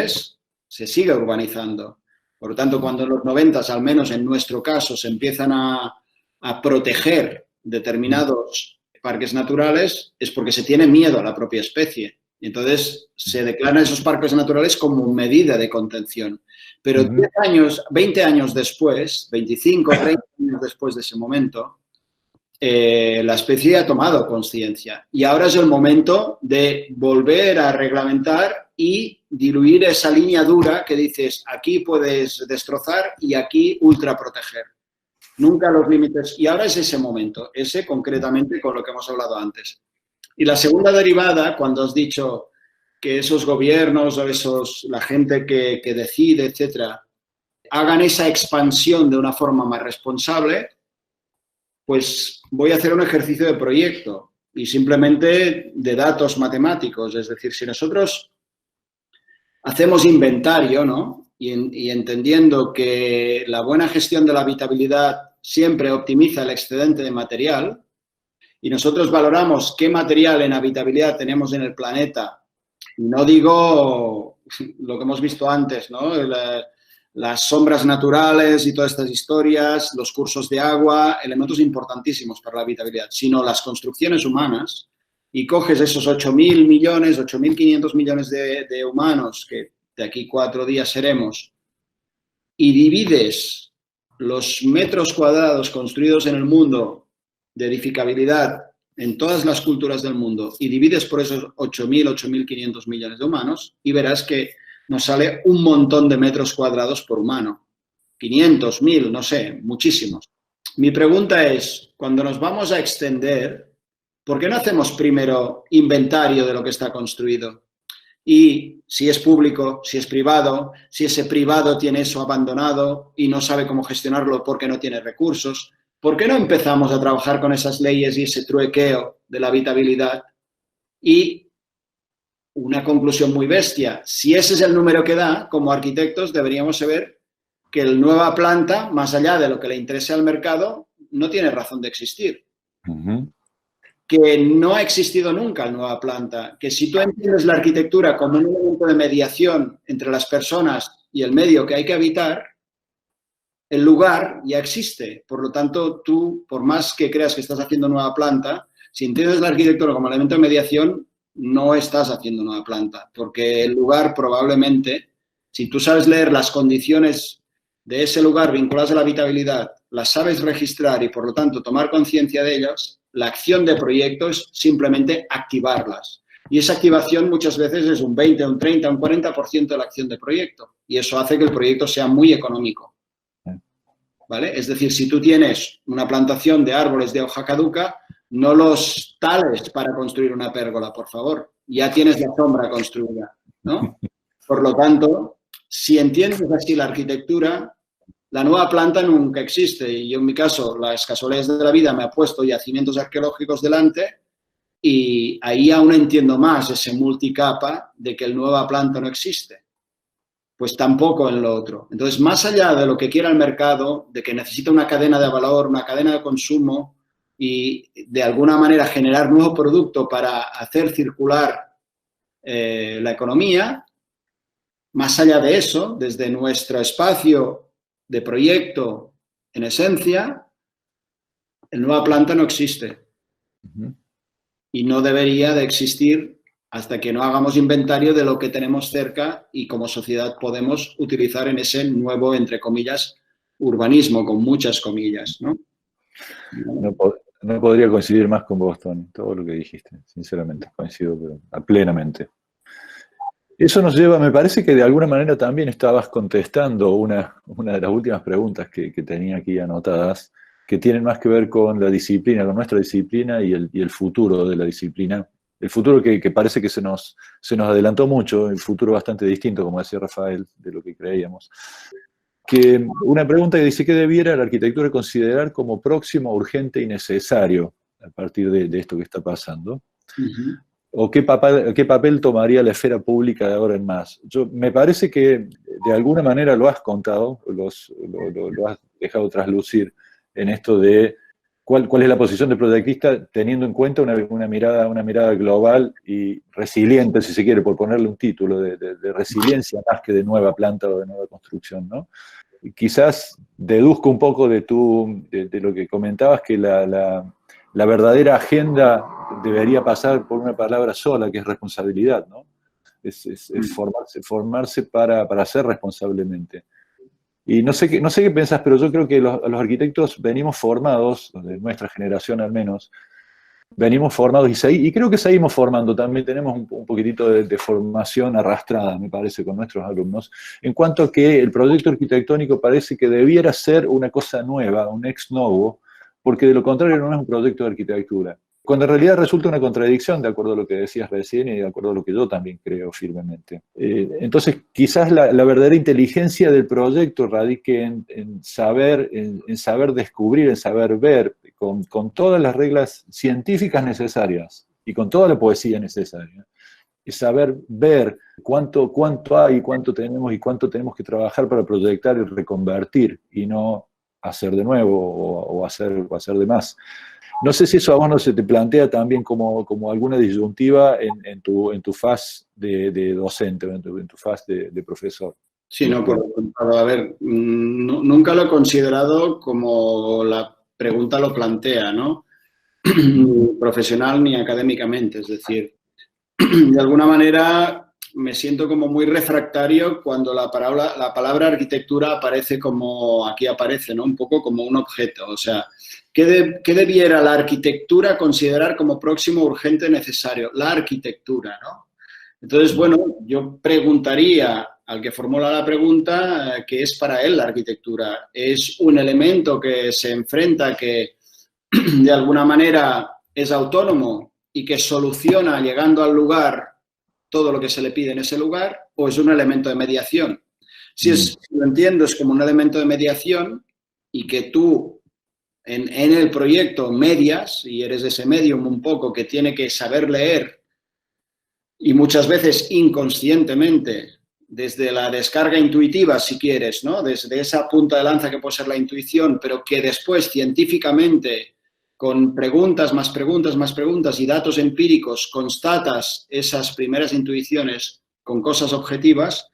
se sigue urbanizando. Por lo tanto, cuando en los 90, al menos en nuestro caso, se empiezan a proteger determinados parques naturales, es porque se tiene miedo a la propia especie. Entonces, se declaran esos parques naturales como medida de contención. Pero 10 años, 20 años después, 25, 30 años después de ese momento, la especie ha tomado conciencia. Y ahora es el momento de volver a reglamentar y diluir esa línea dura que dices, aquí puedes destrozar y aquí ultraproteger. Nunca los límites. Y ahora es ese momento, ese concretamente con lo que hemos hablado antes. Y la segunda derivada, cuando has dicho que esos gobiernos o la gente que decide, etcétera, hagan esa expansión de una forma más responsable, pues voy a hacer un ejercicio de proyecto y simplemente de datos matemáticos. Es decir, si nosotros hacemos inventario, ¿no? Y entendiendo que la buena gestión de la habitabilidad siempre optimiza el excedente de material, y nosotros valoramos qué material en habitabilidad tenemos en el planeta, no digo lo que hemos visto antes, ¿no? Las sombras naturales y todas estas historias, los cursos de agua, elementos importantísimos para la habitabilidad, sino las construcciones humanas, y coges esos 8.000 millones, 8.500 millones de humanos, que de aquí 4 días seremos, y divides los metros cuadrados construidos en el mundo de edificabilidad en todas las culturas del mundo y divides por esos 8.000, 8.500 millones de humanos y verás que nos sale un montón de metros cuadrados por humano. 500, 1.000, no sé, muchísimos. Mi pregunta es, cuando nos vamos a extender, ¿por qué no hacemos primero inventario de lo que está construido? Y si es público, si es privado, si ese privado tiene eso abandonado y no sabe cómo gestionarlo porque no tiene recursos, ¿por qué no empezamos a trabajar con esas leyes y ese truequeo de la habitabilidad? Y una conclusión muy bestia, si ese es el número que da, como arquitectos deberíamos saber que la nueva planta, más allá de lo que le interese al mercado, no tiene razón de existir. Que no ha existido nunca la nueva planta, que si tú entiendes la arquitectura como un elemento de mediación entre las personas y el medio que hay que habitar, el lugar ya existe. Por lo tanto, tú, por más que creas que estás haciendo nueva planta, si entiendes la arquitectura como elemento de mediación, no estás haciendo nueva planta, porque el lugar probablemente, si tú sabes leer las condiciones de ese lugar vinculadas a la habitabilidad, las sabes registrar y, por lo tanto, tomar conciencia de ellas, la acción de proyecto es simplemente activarlas. Y esa activación muchas veces es un 20, un 30, un 40% de la acción de proyecto. Y eso hace que el proyecto sea muy económico. ¿Vale? Es decir, si tú tienes una plantación de árboles de hoja caduca, no los tales para construir una pérgola, por favor. Ya tienes la sombra construida, ¿no? Por lo tanto, si entiendes así la arquitectura, la nueva planta nunca existe. Y yo, en mi caso, las casualidades de la vida me ha puesto yacimientos arqueológicos delante y ahí aún entiendo más ese multicapa de que el nueva planta no existe. Pues tampoco en lo otro. Entonces, más allá de lo que quiera el mercado, de que necesita una cadena de valor, una cadena de consumo y de alguna manera generar nuevo producto para hacer circular la economía, más allá de eso, desde nuestro espacio de proyecto, en esencia, la nueva planta no existe. Y no debería de existir hasta que no hagamos inventario de lo que tenemos cerca y como sociedad podemos utilizar en ese nuevo, entre comillas, urbanismo, con muchas comillas, ¿no? No podría coincidir más con vos, Tony, todo lo que dijiste, sinceramente, coincido plenamente. Eso nos lleva, me parece que de alguna manera también estabas contestando una de las últimas preguntas que tenía aquí anotadas, que tienen más que ver con la disciplina, con nuestra disciplina y el futuro de la disciplina. El futuro que parece que se nos adelantó mucho, el futuro bastante distinto, como decía Rafael, de lo que creíamos. Que una pregunta que dice, ¿qué debiera la arquitectura considerar como próximo, urgente y necesario a partir de esto que está pasando? ¿O qué papel tomaría la esfera pública de ahora en más? Me parece que de alguna manera lo has contado, lo has dejado traslucir en esto de cuál es la posición del proyectista teniendo en cuenta una mirada global y resiliente, si se quiere, por ponerle un título, de resiliencia más que de nueva planta o de nueva construcción, ¿no? Quizás deduzco un poco de lo que comentabas, que la verdadera agenda debería pasar por una palabra sola, que es responsabilidad, ¿no? Es formarse para ser responsablemente. Y no sé qué pensás, pero yo creo que los arquitectos venimos formados, de nuestra generación al menos, venimos formados y creo que seguimos formando. También tenemos un poquitito de formación arrastrada, me parece, con nuestros alumnos, en cuanto a que el proyecto arquitectónico parece que debiera ser una cosa nueva, un ex novo, porque de lo contrario no es un proyecto de arquitectura. Cuando en realidad resulta una contradicción, de acuerdo a lo que decías recién y de acuerdo a lo que yo también creo firmemente. Entonces, quizás la verdadera inteligencia del proyecto radique en saber descubrir, en saber ver, con todas las reglas científicas necesarias y con toda la poesía necesaria, y saber ver cuánto hay, cuánto tenemos y cuánto tenemos que trabajar para proyectar y reconvertir y no hacer de nuevo o hacer de más. No sé si eso a vos no se te plantea también como alguna disyuntiva en tu faz de docente, en tu faz de profesor. Sí, no, a ver, nunca lo he considerado como la pregunta lo plantea, ¿no? Ni profesional ni académicamente, es decir, de alguna manera me siento como muy refractario cuando la palabra arquitectura aparece como aquí aparece, ¿no? Un poco como un objeto. O sea, ¿qué debiera la arquitectura considerar como próximo, urgente, necesario? La arquitectura, ¿no? Entonces, bueno, yo preguntaría al que formula la pregunta qué es para él la arquitectura. ¿Es un elemento que se enfrenta, que de alguna manera es autónomo y que soluciona llegando al lugar todo lo que se le pide en ese lugar, o es un elemento de mediación? Si lo entiendo es como un elemento de mediación y que tú en el proyecto medias y eres ese medium un poco que tiene que saber leer y muchas veces inconscientemente, desde la descarga intuitiva, si quieres, ¿no? Desde esa punta de lanza que puede ser la intuición, pero que después científicamente, con preguntas y datos empíricos, constatas esas primeras intuiciones con cosas objetivas.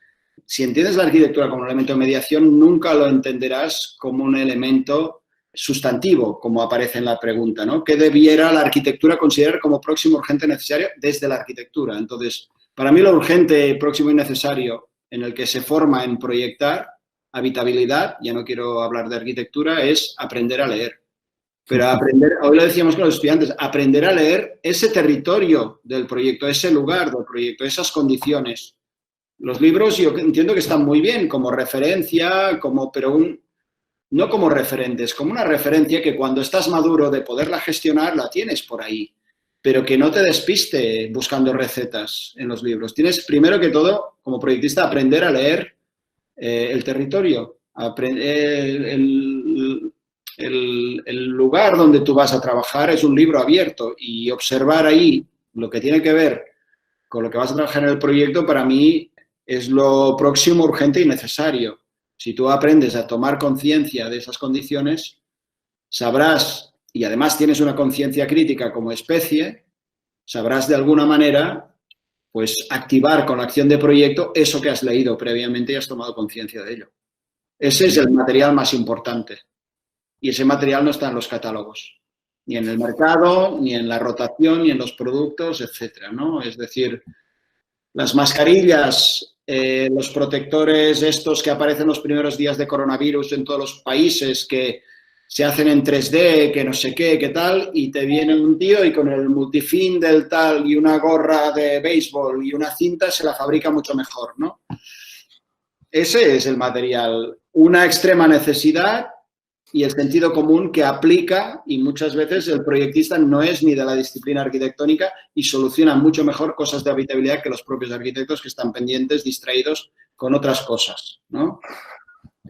Si entiendes la arquitectura como un elemento de mediación, nunca lo entenderás como un elemento sustantivo, como aparece en la pregunta, ¿no? ¿Qué debiera la arquitectura considerar como próximo, urgente, necesario desde la arquitectura? Entonces, para mí lo urgente, próximo y necesario en el que se forma en proyectar habitabilidad, ya no quiero hablar de arquitectura, es aprender a leer. Pero aprender, hoy lo decíamos con los estudiantes, aprender a leer ese territorio del proyecto, ese lugar del proyecto, esas condiciones. Los libros yo entiendo que están muy bien como referencia, pero no como referentes, como una referencia que cuando estás maduro de poderla gestionar, la tienes por ahí, pero que no te despiste buscando recetas en los libros. Tienes, primero que todo, como proyectista, aprender a leer el territorio, el lugar donde tú vas a trabajar es un libro abierto y observar ahí lo que tiene que ver con lo que vas a trabajar en el proyecto, para mí es lo próximo, urgente y necesario. Si tú aprendes a tomar conciencia de esas condiciones, sabrás, y además tienes una conciencia crítica como especie, sabrás de alguna manera, pues, activar con la acción de proyecto eso que has leído previamente y has tomado conciencia de ello. Ese es el material más importante. Y ese material no está en los catálogos, ni en el mercado, ni en la rotación, ni en los productos, etcétera, ¿no? Es decir, las mascarillas, los protectores estos que aparecen los primeros días de coronavirus en todos los países, que se hacen en 3D, que no sé qué, qué tal, y te viene un tío y con el multifin del tal y una gorra de béisbol y una cinta se la fabrica mucho mejor, ¿no? Ese es el material. Una extrema necesidad y el sentido común que aplica, y muchas veces el proyectista no es ni de la disciplina arquitectónica y soluciona mucho mejor cosas de habitabilidad que los propios arquitectos, que están pendientes, distraídos con otras cosas, ¿no?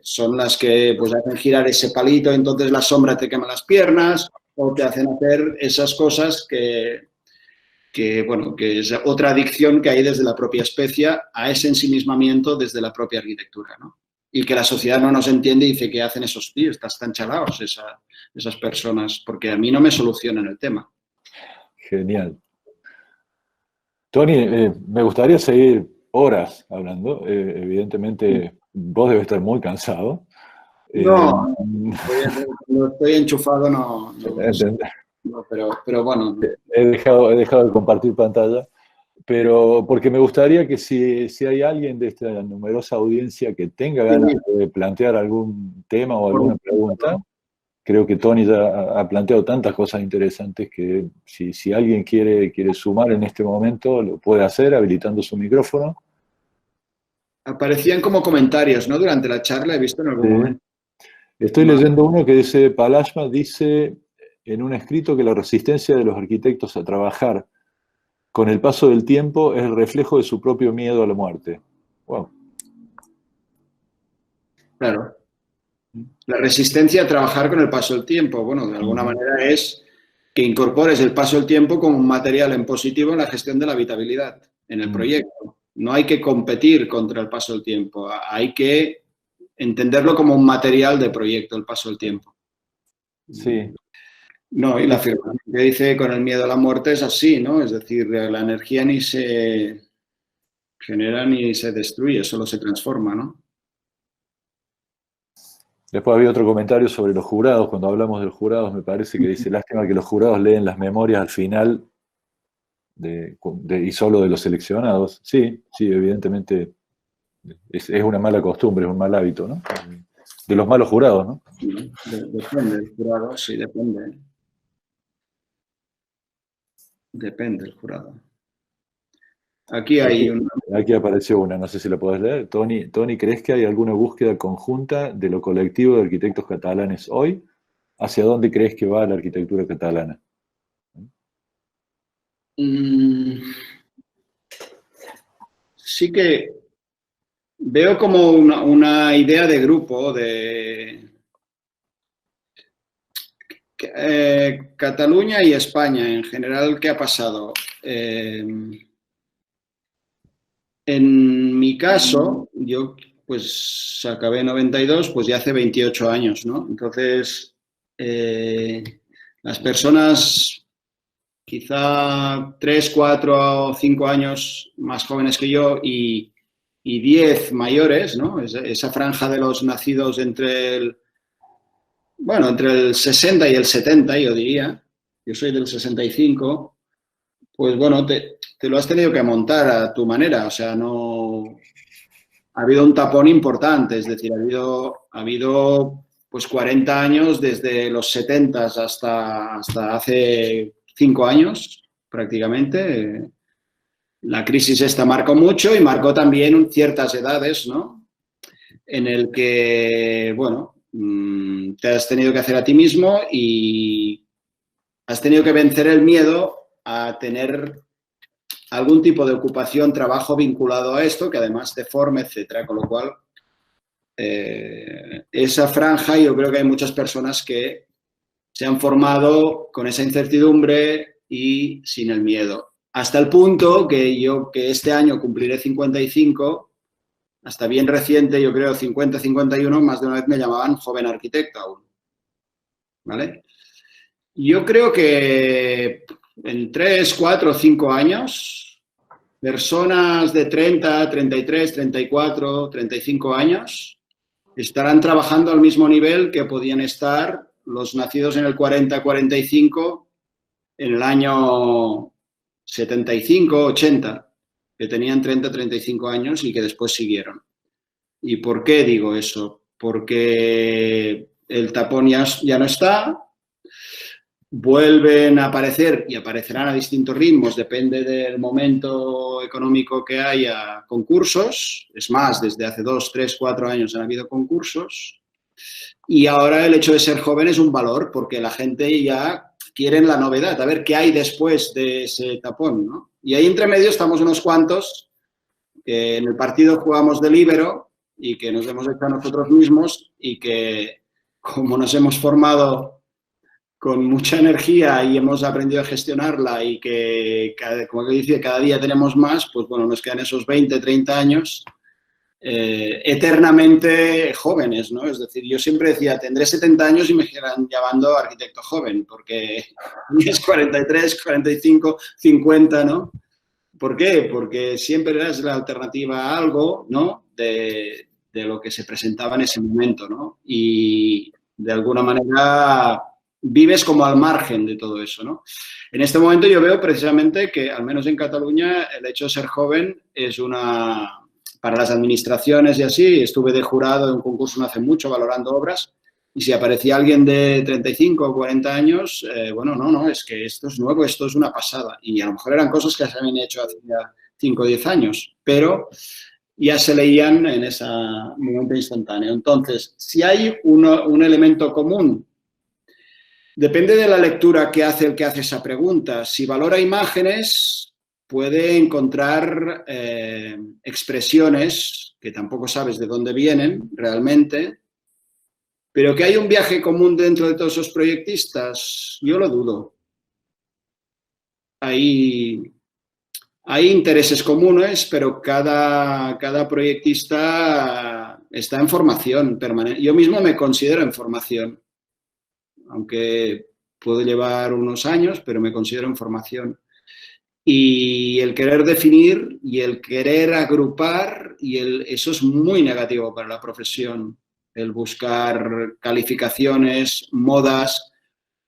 Son las que pues hacen girar ese palito, entonces la sombra te quema las piernas, o te hacen hacer esas cosas que bueno, que es otra adicción que hay desde la propia especie a ese ensimismamiento desde la propia arquitectura, ¿no? Y que la sociedad no nos entiende y dice, ¿qué hacen esos tíos? Están chalados esas personas, porque a mí no me solucionan el tema. Genial. Tony, me gustaría seguir horas hablando. Evidentemente, vos debes estar muy cansado. No, cuando estoy enchufado no, pero bueno. He dejado de compartir pantalla, pero porque me gustaría que si hay alguien de esta numerosa audiencia que tenga ganas de plantear algún tema o alguna pregunta, creo que Tony ya ha planteado tantas cosas interesantes que si alguien quiere sumar en este momento, lo puede hacer habilitando su micrófono. Aparecían como comentarios, ¿no? Durante la charla he visto en algún momento. Estoy leyendo uno que dice, Palashma dice en un escrito que la resistencia de los arquitectos a trabajar con el paso del tiempo es el reflejo de su propio miedo a la muerte. Wow. Claro. La resistencia a trabajar con el paso del tiempo, bueno, de alguna manera es que incorpores el paso del tiempo como un material en positivo en la gestión de la habitabilidad en el proyecto. No hay que competir contra el paso del tiempo, hay que entenderlo como un material de proyecto, el paso del tiempo. Sí. No, y la afirmación que dice con el miedo a la muerte es así, ¿no? Es decir, la energía ni se genera ni se destruye, solo se transforma, ¿no? Después había otro comentario sobre los jurados. Cuando hablamos de los jurados, me parece que dice, lástima que los jurados leen las memorias al final y solo de los seleccionados. Sí, evidentemente es una mala costumbre, es un mal hábito, ¿no? De los malos jurados, ¿no? Depende del jurado, sí, depende. Depende del jurado. Aquí apareció una, no sé si la podés leer. Tony, ¿crees que hay alguna búsqueda conjunta de lo colectivo de arquitectos catalanes hoy? ¿Hacia dónde crees que va la arquitectura catalana? Sí que veo como una idea de grupo, de Cataluña y España en general. ¿Qué ha pasado? En mi caso, yo pues acabé en 92, pues ya hace 28 años, ¿no? Entonces, las personas quizá 3, 4 o 5 años más jóvenes que yo y 10 mayores, ¿no? Esa franja de los nacidos entre el 60 y el 70, yo diría. Yo soy del 65. Pues bueno, te lo has tenido que montar a tu manera, o sea, no... Ha habido un tapón importante, es decir, ha habido pues 40 años desde los 70 hasta hace 5 años, prácticamente. La crisis esta marcó mucho y marcó también ciertas edades, ¿no? En el que, bueno, te has tenido que hacer a ti mismo y has tenido que vencer el miedo a tener algún tipo de ocupación, trabajo vinculado a esto, que además te forme, etcétera. Con lo cual, esa franja, yo creo que hay muchas personas que se han formado con esa incertidumbre y sin el miedo. Hasta el punto que este año cumpliré 55, hasta bien reciente, yo creo 50, 51, más de una vez me llamaban joven arquitecto aún. ¿Vale? Yo creo que en 3, 4, 5 años, personas de 30, 33, 34, 35 años estarán trabajando al mismo nivel que podían estar los nacidos en el 40, 45, en el año 75, 80, que tenían 30, 35 años y que después siguieron. ¿Y por qué digo eso? Porque el tapón ya no está. Vuelven a aparecer y aparecerán a distintos ritmos, depende del momento económico que haya, concursos. Es más, desde hace 2, 3, 4 años han habido concursos. Y ahora el hecho de ser joven es un valor porque la gente ya quiere la novedad, a ver qué hay después de ese tapón, ¿no? Y ahí entre medio estamos unos cuantos que en el partido jugamos de líbero y que nos hemos hecho a nosotros mismos y que como nos hemos formado con mucha energía y hemos aprendido a gestionarla y que, como que dice, cada día tenemos más, pues bueno, nos quedan esos 20, 30 años eternamente jóvenes, ¿no? Es decir, yo siempre decía, tendré 70 años y me seguirán llamando arquitecto joven, porque es 43, 45, 50, ¿no? ¿Por qué? Porque siempre eras la alternativa a algo, ¿no? De lo que se presentaba en ese momento, ¿no? Y de alguna manera vives como al margen de todo eso, ¿no? En este momento yo veo precisamente que, al menos en Cataluña, el hecho de ser joven es una... Para las administraciones y así, estuve de jurado de un concurso no hace mucho valorando obras y si aparecía alguien de 35 o 40 años, bueno, no, es que esto es nuevo, esto es una pasada. Y a lo mejor eran cosas que se habían hecho hace ya 5 o 10 años, pero ya se leían en ese momento instantáneo. Entonces, si hay un elemento común, depende de la lectura que hace el que hace esa pregunta. Si valora imágenes, puede encontrar expresiones que tampoco sabes de dónde vienen realmente, pero que hay un viaje común dentro de todos esos proyectistas, yo lo dudo. Hay intereses comunes, pero cada proyectista está en formación permanente. Yo mismo me considero en formación, aunque puedo llevar unos años, pero me considero en formación. Y el querer definir y el querer agrupar, eso es muy negativo para la profesión, el buscar calificaciones, modas,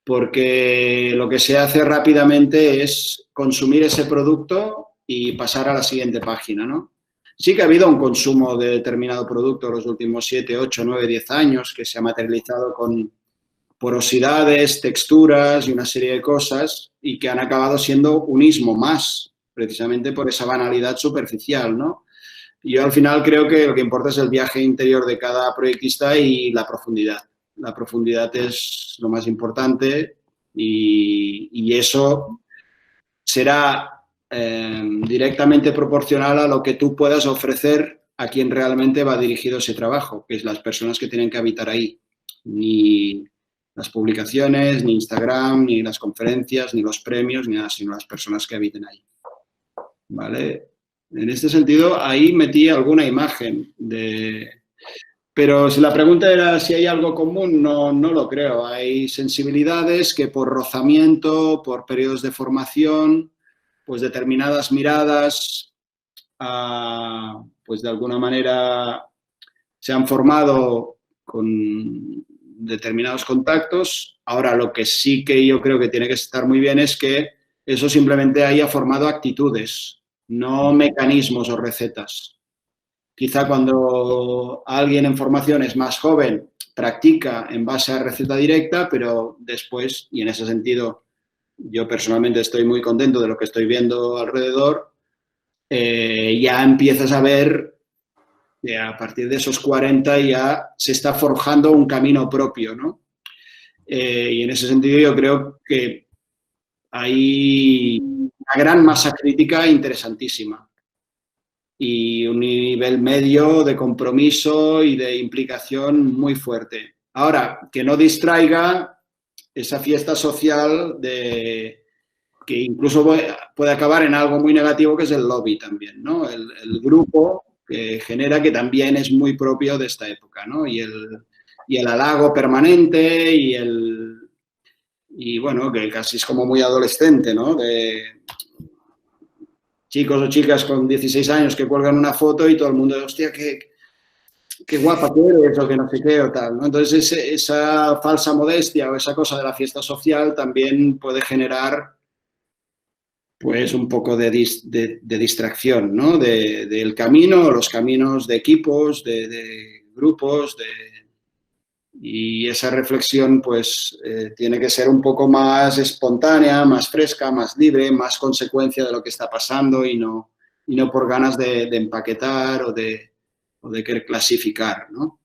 porque lo que se hace rápidamente es consumir ese producto y pasar a la siguiente página, ¿no? Sí que ha habido un consumo de determinado producto los últimos 7, 8, 9, 10 años que se ha materializado con porosidades, texturas y una serie de cosas y que han acabado siendo un ismo más, precisamente por esa banalidad superficial, ¿no? Yo al final creo que lo que importa es el viaje interior de cada proyectista y la profundidad. La profundidad es lo más importante y eso será directamente proporcional a lo que tú puedas ofrecer a quien realmente va dirigido ese trabajo, que es las personas que tienen que habitar ahí. Ni las publicaciones, ni Instagram, ni las conferencias, ni los premios, ni nada, sino las personas que habiten ahí. ¿Vale? En este sentido, ahí metí alguna imagen de... Pero si la pregunta era si hay algo común, no lo creo. Hay sensibilidades que por rozamiento, por periodos de formación, pues determinadas miradas, pues de alguna manera se han formado con determinados contactos. Ahora, lo que sí que yo creo que tiene que estar muy bien es que eso simplemente haya formado actitudes, no mecanismos o recetas. Quizá cuando alguien en formación es más joven, practica en base a receta directa, pero después, y en ese sentido yo personalmente estoy muy contento de lo que estoy viendo alrededor, ya empiezas a ver que a partir de esos 40 ya se está forjando un camino propio, ¿no? Y en ese sentido yo creo que hay una gran masa crítica interesantísima y un nivel medio de compromiso y de implicación muy fuerte. Ahora, que no distraiga esa fiesta social que incluso puede acabar en algo muy negativo, que es el lobby también, ¿no? El grupo que genera, que también es muy propio de esta época, ¿no? Y el halago permanente y bueno, que casi es como muy adolescente, ¿no? De chicos o chicas con 16 años que cuelgan una foto y todo el mundo, hostia, qué guapa que eres o que no sé qué o tal, ¿no? Entonces esa falsa modestia o esa cosa de la fiesta social también puede generar pues un poco de distracción, ¿no? Del camino, los caminos de equipos, de grupos, y esa reflexión pues tiene que ser un poco más espontánea, más fresca, más libre, más consecuencia de lo que está pasando y no por ganas de empaquetar o de querer clasificar, ¿no?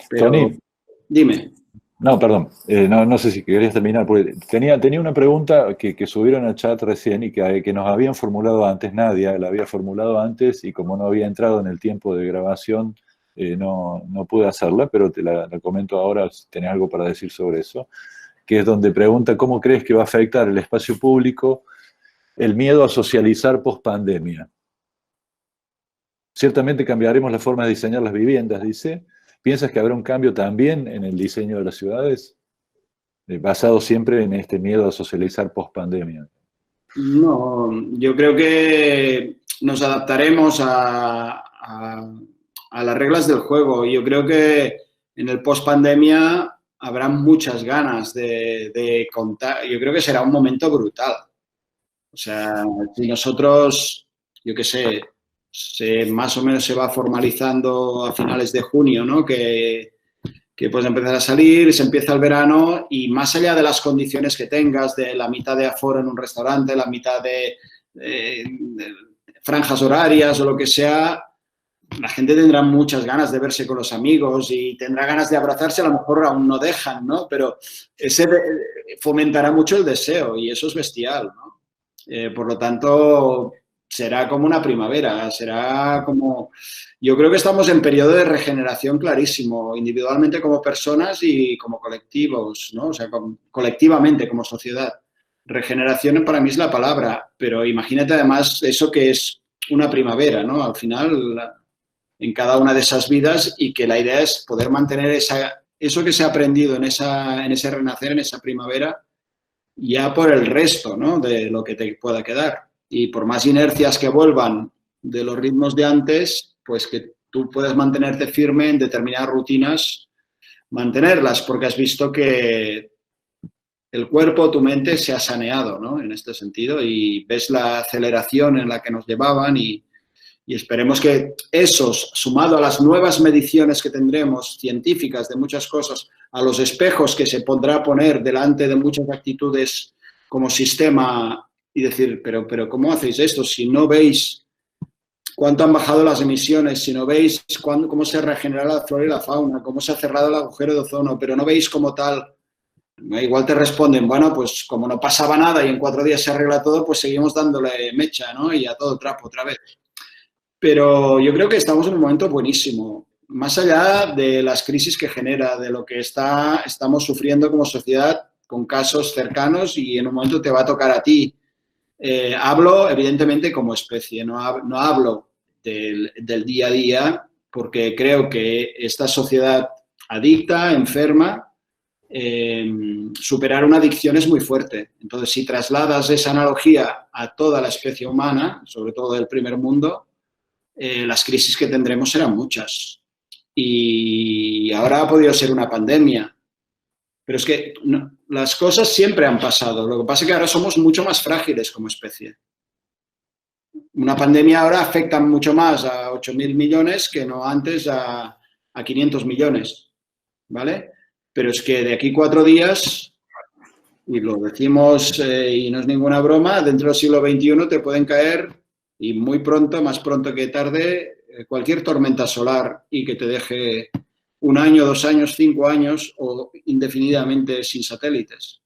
Pero, Tony, dime. no, perdón, no sé si querías terminar, porque tenía una pregunta que subieron al chat recién y que nos habían formulado antes, Nadia la había formulado antes y como no había entrado en el tiempo de grabación, no pude hacerla, pero te la comento ahora si tenés algo para decir sobre eso, que es donde pregunta cómo crees que va a afectar el espacio público el miedo a socializar post-pandemia. Ciertamente cambiaremos la forma de diseñar las viviendas, dice. ¿Piensas que habrá un cambio también en el diseño de las ciudades? Basado siempre en este miedo a socializar post-pandemia. No, yo creo que nos adaptaremos a las reglas del juego. Yo creo que en el post-pandemia habrá muchas ganas de contar. Yo creo que será un momento brutal. O sea, si nosotros, yo qué sé, más o menos se va formalizando a finales de junio, ¿no? Que puedes empezar a salir, se empieza el verano y más allá de las condiciones que tengas, de la mitad de aforo en un restaurante, la mitad de franjas horarias o lo que sea, la gente tendrá muchas ganas de verse con los amigos y tendrá ganas de abrazarse, a lo mejor aún no dejan, ¿no? Pero ese fomentará mucho el deseo y eso es bestial, ¿no? Por lo tanto, será como una primavera, será como... Yo creo que estamos en periodo de regeneración clarísimo, individualmente como personas y como colectivos, ¿no? O sea, colectivamente como sociedad. Regeneración para mí es la palabra, pero imagínate además eso que es una primavera, ¿no? Al final, en cada una de esas vidas y que la idea es poder mantener eso que se ha aprendido en ese renacer, en esa primavera, ya por el resto, ¿no? De lo que te pueda quedar. Y por más inercias que vuelvan de los ritmos de antes, pues que tú puedas mantenerte firme en determinadas rutinas, mantenerlas, porque has visto que el cuerpo, tu mente se ha saneado, ¿no? En este sentido, y ves la aceleración en la que nos llevaban y esperemos que esos, sumado a las nuevas mediciones que tendremos, científicas de muchas cosas, a los espejos que se podrá poner delante de muchas actitudes como sistema y decir, pero ¿cómo hacéis esto? Si no veis cuánto han bajado las emisiones, si no veis cómo se regenera la flora y la fauna, cómo se ha cerrado el agujero de ozono, pero no veis como tal, igual te responden, bueno, pues como no pasaba nada y en 4 días se arregla todo, pues seguimos dándole mecha, ¿no? Y a todo trapo otra vez. Pero yo creo que estamos en un momento buenísimo, más allá de las crisis que genera, de lo que estamos sufriendo como sociedad con casos cercanos y en un momento te va a tocar a ti. Hablo, evidentemente, como especie, no hablo del día a día, porque creo que esta sociedad adicta, enferma, superar una adicción es muy fuerte. Entonces, si trasladas esa analogía a toda la especie humana, sobre todo del primer mundo, las crisis que tendremos serán muchas. Y ahora ha podido ser una pandemia. Pero es que no, las cosas siempre han pasado. Lo que pasa es que ahora somos mucho más frágiles como especie. Una pandemia ahora afecta mucho más a 8.000 millones que no antes a 500 millones. ¿Vale? Pero es que de aquí 4 días, y lo decimos y no es ninguna broma, dentro del siglo XXI te pueden caer, y muy pronto, más pronto que tarde, cualquier tormenta solar y que te deje 1 año, 2 años, 5 años o indefinidamente sin satélites.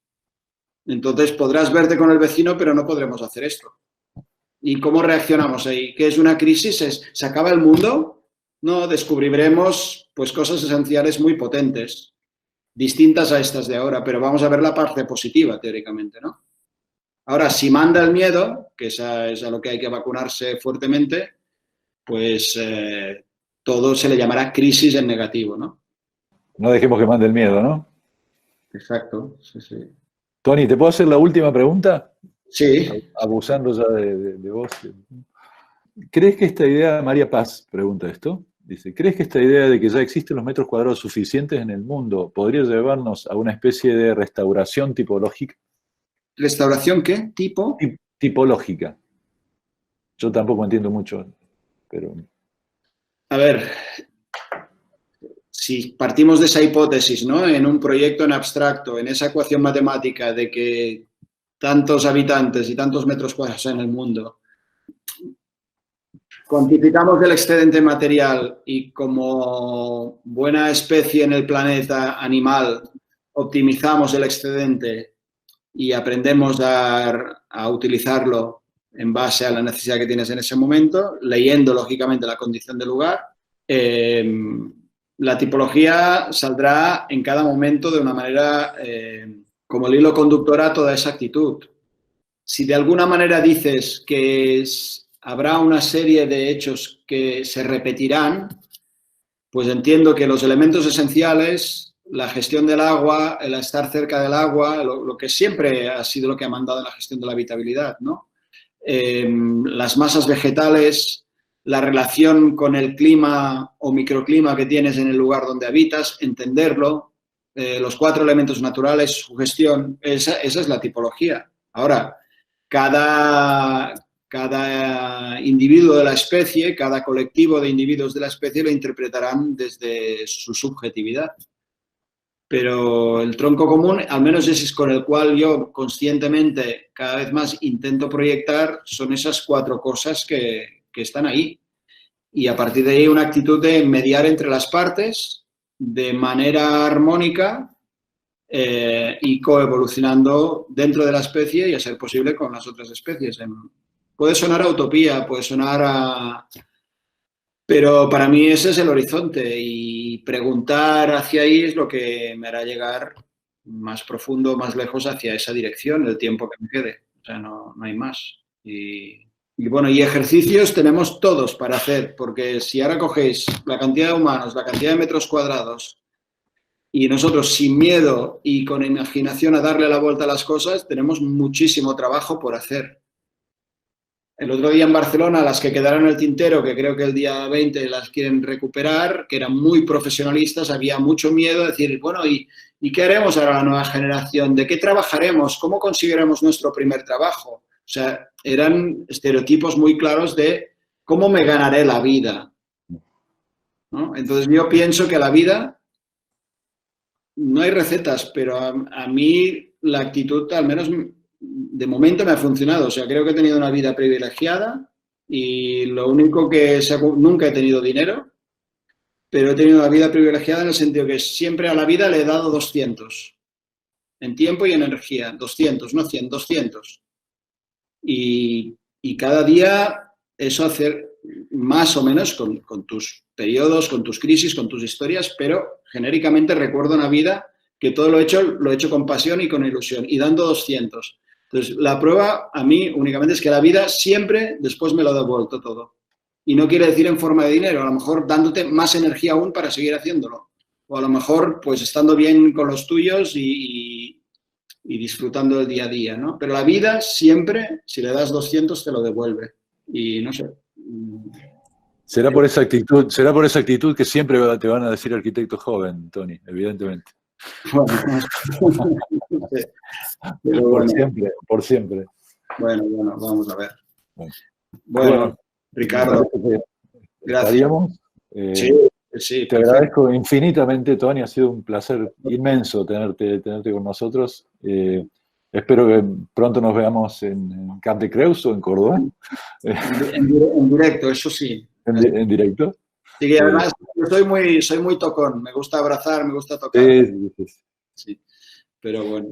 Entonces podrás verte con el vecino, pero no podremos hacer esto. ¿Y cómo reaccionamos ahí? ¿Qué es una crisis? ¿Se acaba el mundo? No, descubriremos pues cosas esenciales muy potentes, distintas a estas de ahora, pero vamos a ver la parte positiva, teóricamente, ¿no? Ahora, si manda el miedo, que es a lo que hay que vacunarse fuertemente, pues todo se le llamará crisis en negativo, ¿no? No dejemos que mande el miedo, ¿no? Exacto, sí, sí. Tony, ¿te puedo hacer la última pregunta? Sí. Abusando ya de vos. ¿Crees que esta idea, María Paz pregunta esto, dice, ¿crees que esta idea de que ya existen los metros cuadrados suficientes en el mundo podría llevarnos a una especie de restauración tipológica? ¿Restauración qué? ¿Tipo? Tipológica. Yo tampoco entiendo mucho, pero... A ver, si partimos de esa hipótesis, ¿no? En un proyecto en abstracto, en esa ecuación matemática de que tantos habitantes y tantos metros cuadrados en el mundo, cuantificamos el excedente material y como buena especie en el planeta animal optimizamos el excedente y aprendemos a utilizarlo en base a la necesidad que tienes en ese momento, leyendo lógicamente la condición del lugar, la tipología saldrá en cada momento de una manera como el hilo conductor a toda esa actitud. Si de alguna manera dices que habrá una serie de hechos que se repetirán, pues entiendo que los elementos esenciales, la gestión del agua, el estar cerca del agua, lo que siempre ha sido lo que ha mandado en la gestión de la habitabilidad, ¿no? Las masas vegetales, la relación con el clima o microclima que tienes en el lugar donde habitas, entenderlo, los 4 elementos naturales, su gestión, esa es la tipología. Ahora, cada individuo de la especie, cada colectivo de individuos de la especie lo interpretarán desde su subjetividad. Pero el tronco común, al menos ese es con el cual yo conscientemente cada vez más intento proyectar, son esas 4 cosas que están ahí. Y a partir de ahí una actitud de mediar entre las partes de manera armónica y coevolucionando dentro de la especie y a ser posible con las otras especies. Puede sonar a utopía, puede sonar a... Pero para mí ese es el horizonte y preguntar hacia ahí es lo que me hará llegar más profundo, más lejos hacia esa dirección, el tiempo que me quede. O sea, no hay más. Y bueno, y ejercicios tenemos todos para hacer, porque si ahora cogéis la cantidad de humanos, la cantidad de metros cuadrados y nosotros sin miedo y con imaginación a darle la vuelta a las cosas, tenemos muchísimo trabajo por hacer. El otro día en Barcelona, las que quedaron en el tintero, que creo que el día 20 las quieren recuperar, que eran muy profesionalistas, había mucho miedo de decir, bueno, ¿y qué haremos ahora la nueva generación? ¿De qué trabajaremos? ¿Cómo conseguiremos nuestro primer trabajo? O sea, eran estereotipos muy claros de cómo me ganaré la vida, ¿no? Entonces yo pienso que la vida, no hay recetas, pero a mí la actitud, al menos de momento, me ha funcionado. O sea, creo que he tenido una vida privilegiada y lo único que nunca he tenido dinero, pero he tenido una vida privilegiada en el sentido que siempre a la vida le he dado 200 en tiempo y en energía. 200, no 100, 200. Y cada día eso hacer más o menos con tus periodos, con tus crisis, con tus historias, pero genéricamente recuerdo una vida que todo lo he hecho con pasión y con ilusión y dando 200. Entonces, la prueba a mí únicamente es que la vida siempre después me lo ha devuelto todo. Y no quiere decir en forma de dinero, a lo mejor dándote más energía aún para seguir haciéndolo. O a lo mejor pues estando bien con los tuyos y disfrutando del día a día, ¿no? Pero la vida siempre, si le das 200, te lo devuelve. Y no sé. Será por esa actitud que siempre te van a decir arquitecto joven, Tony, evidentemente. Bueno, pero por siempre. Bueno, vamos a ver. Bueno, Ricardo, gracias. Sí, te agradezco infinitamente, Tony, ha sido un placer inmenso tenerte con nosotros. Espero que pronto nos veamos en Cap de Creus o en Córdoba. En directo, eso sí. ¿En directo? Sí, que además soy muy tocón, me gusta abrazar, me gusta tocar. Sí. Pero bueno.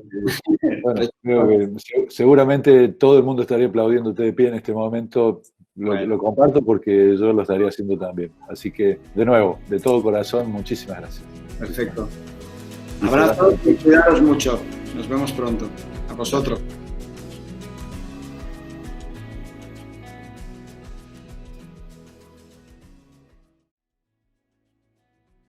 Creo que seguramente todo el mundo estaría aplaudiéndote de pie en este momento. Lo comparto porque yo lo estaría haciendo también. Así que, de nuevo, de todo corazón, muchísimas gracias. Perfecto. Abrazos y cuidaros mucho. Nos vemos pronto. A vosotros.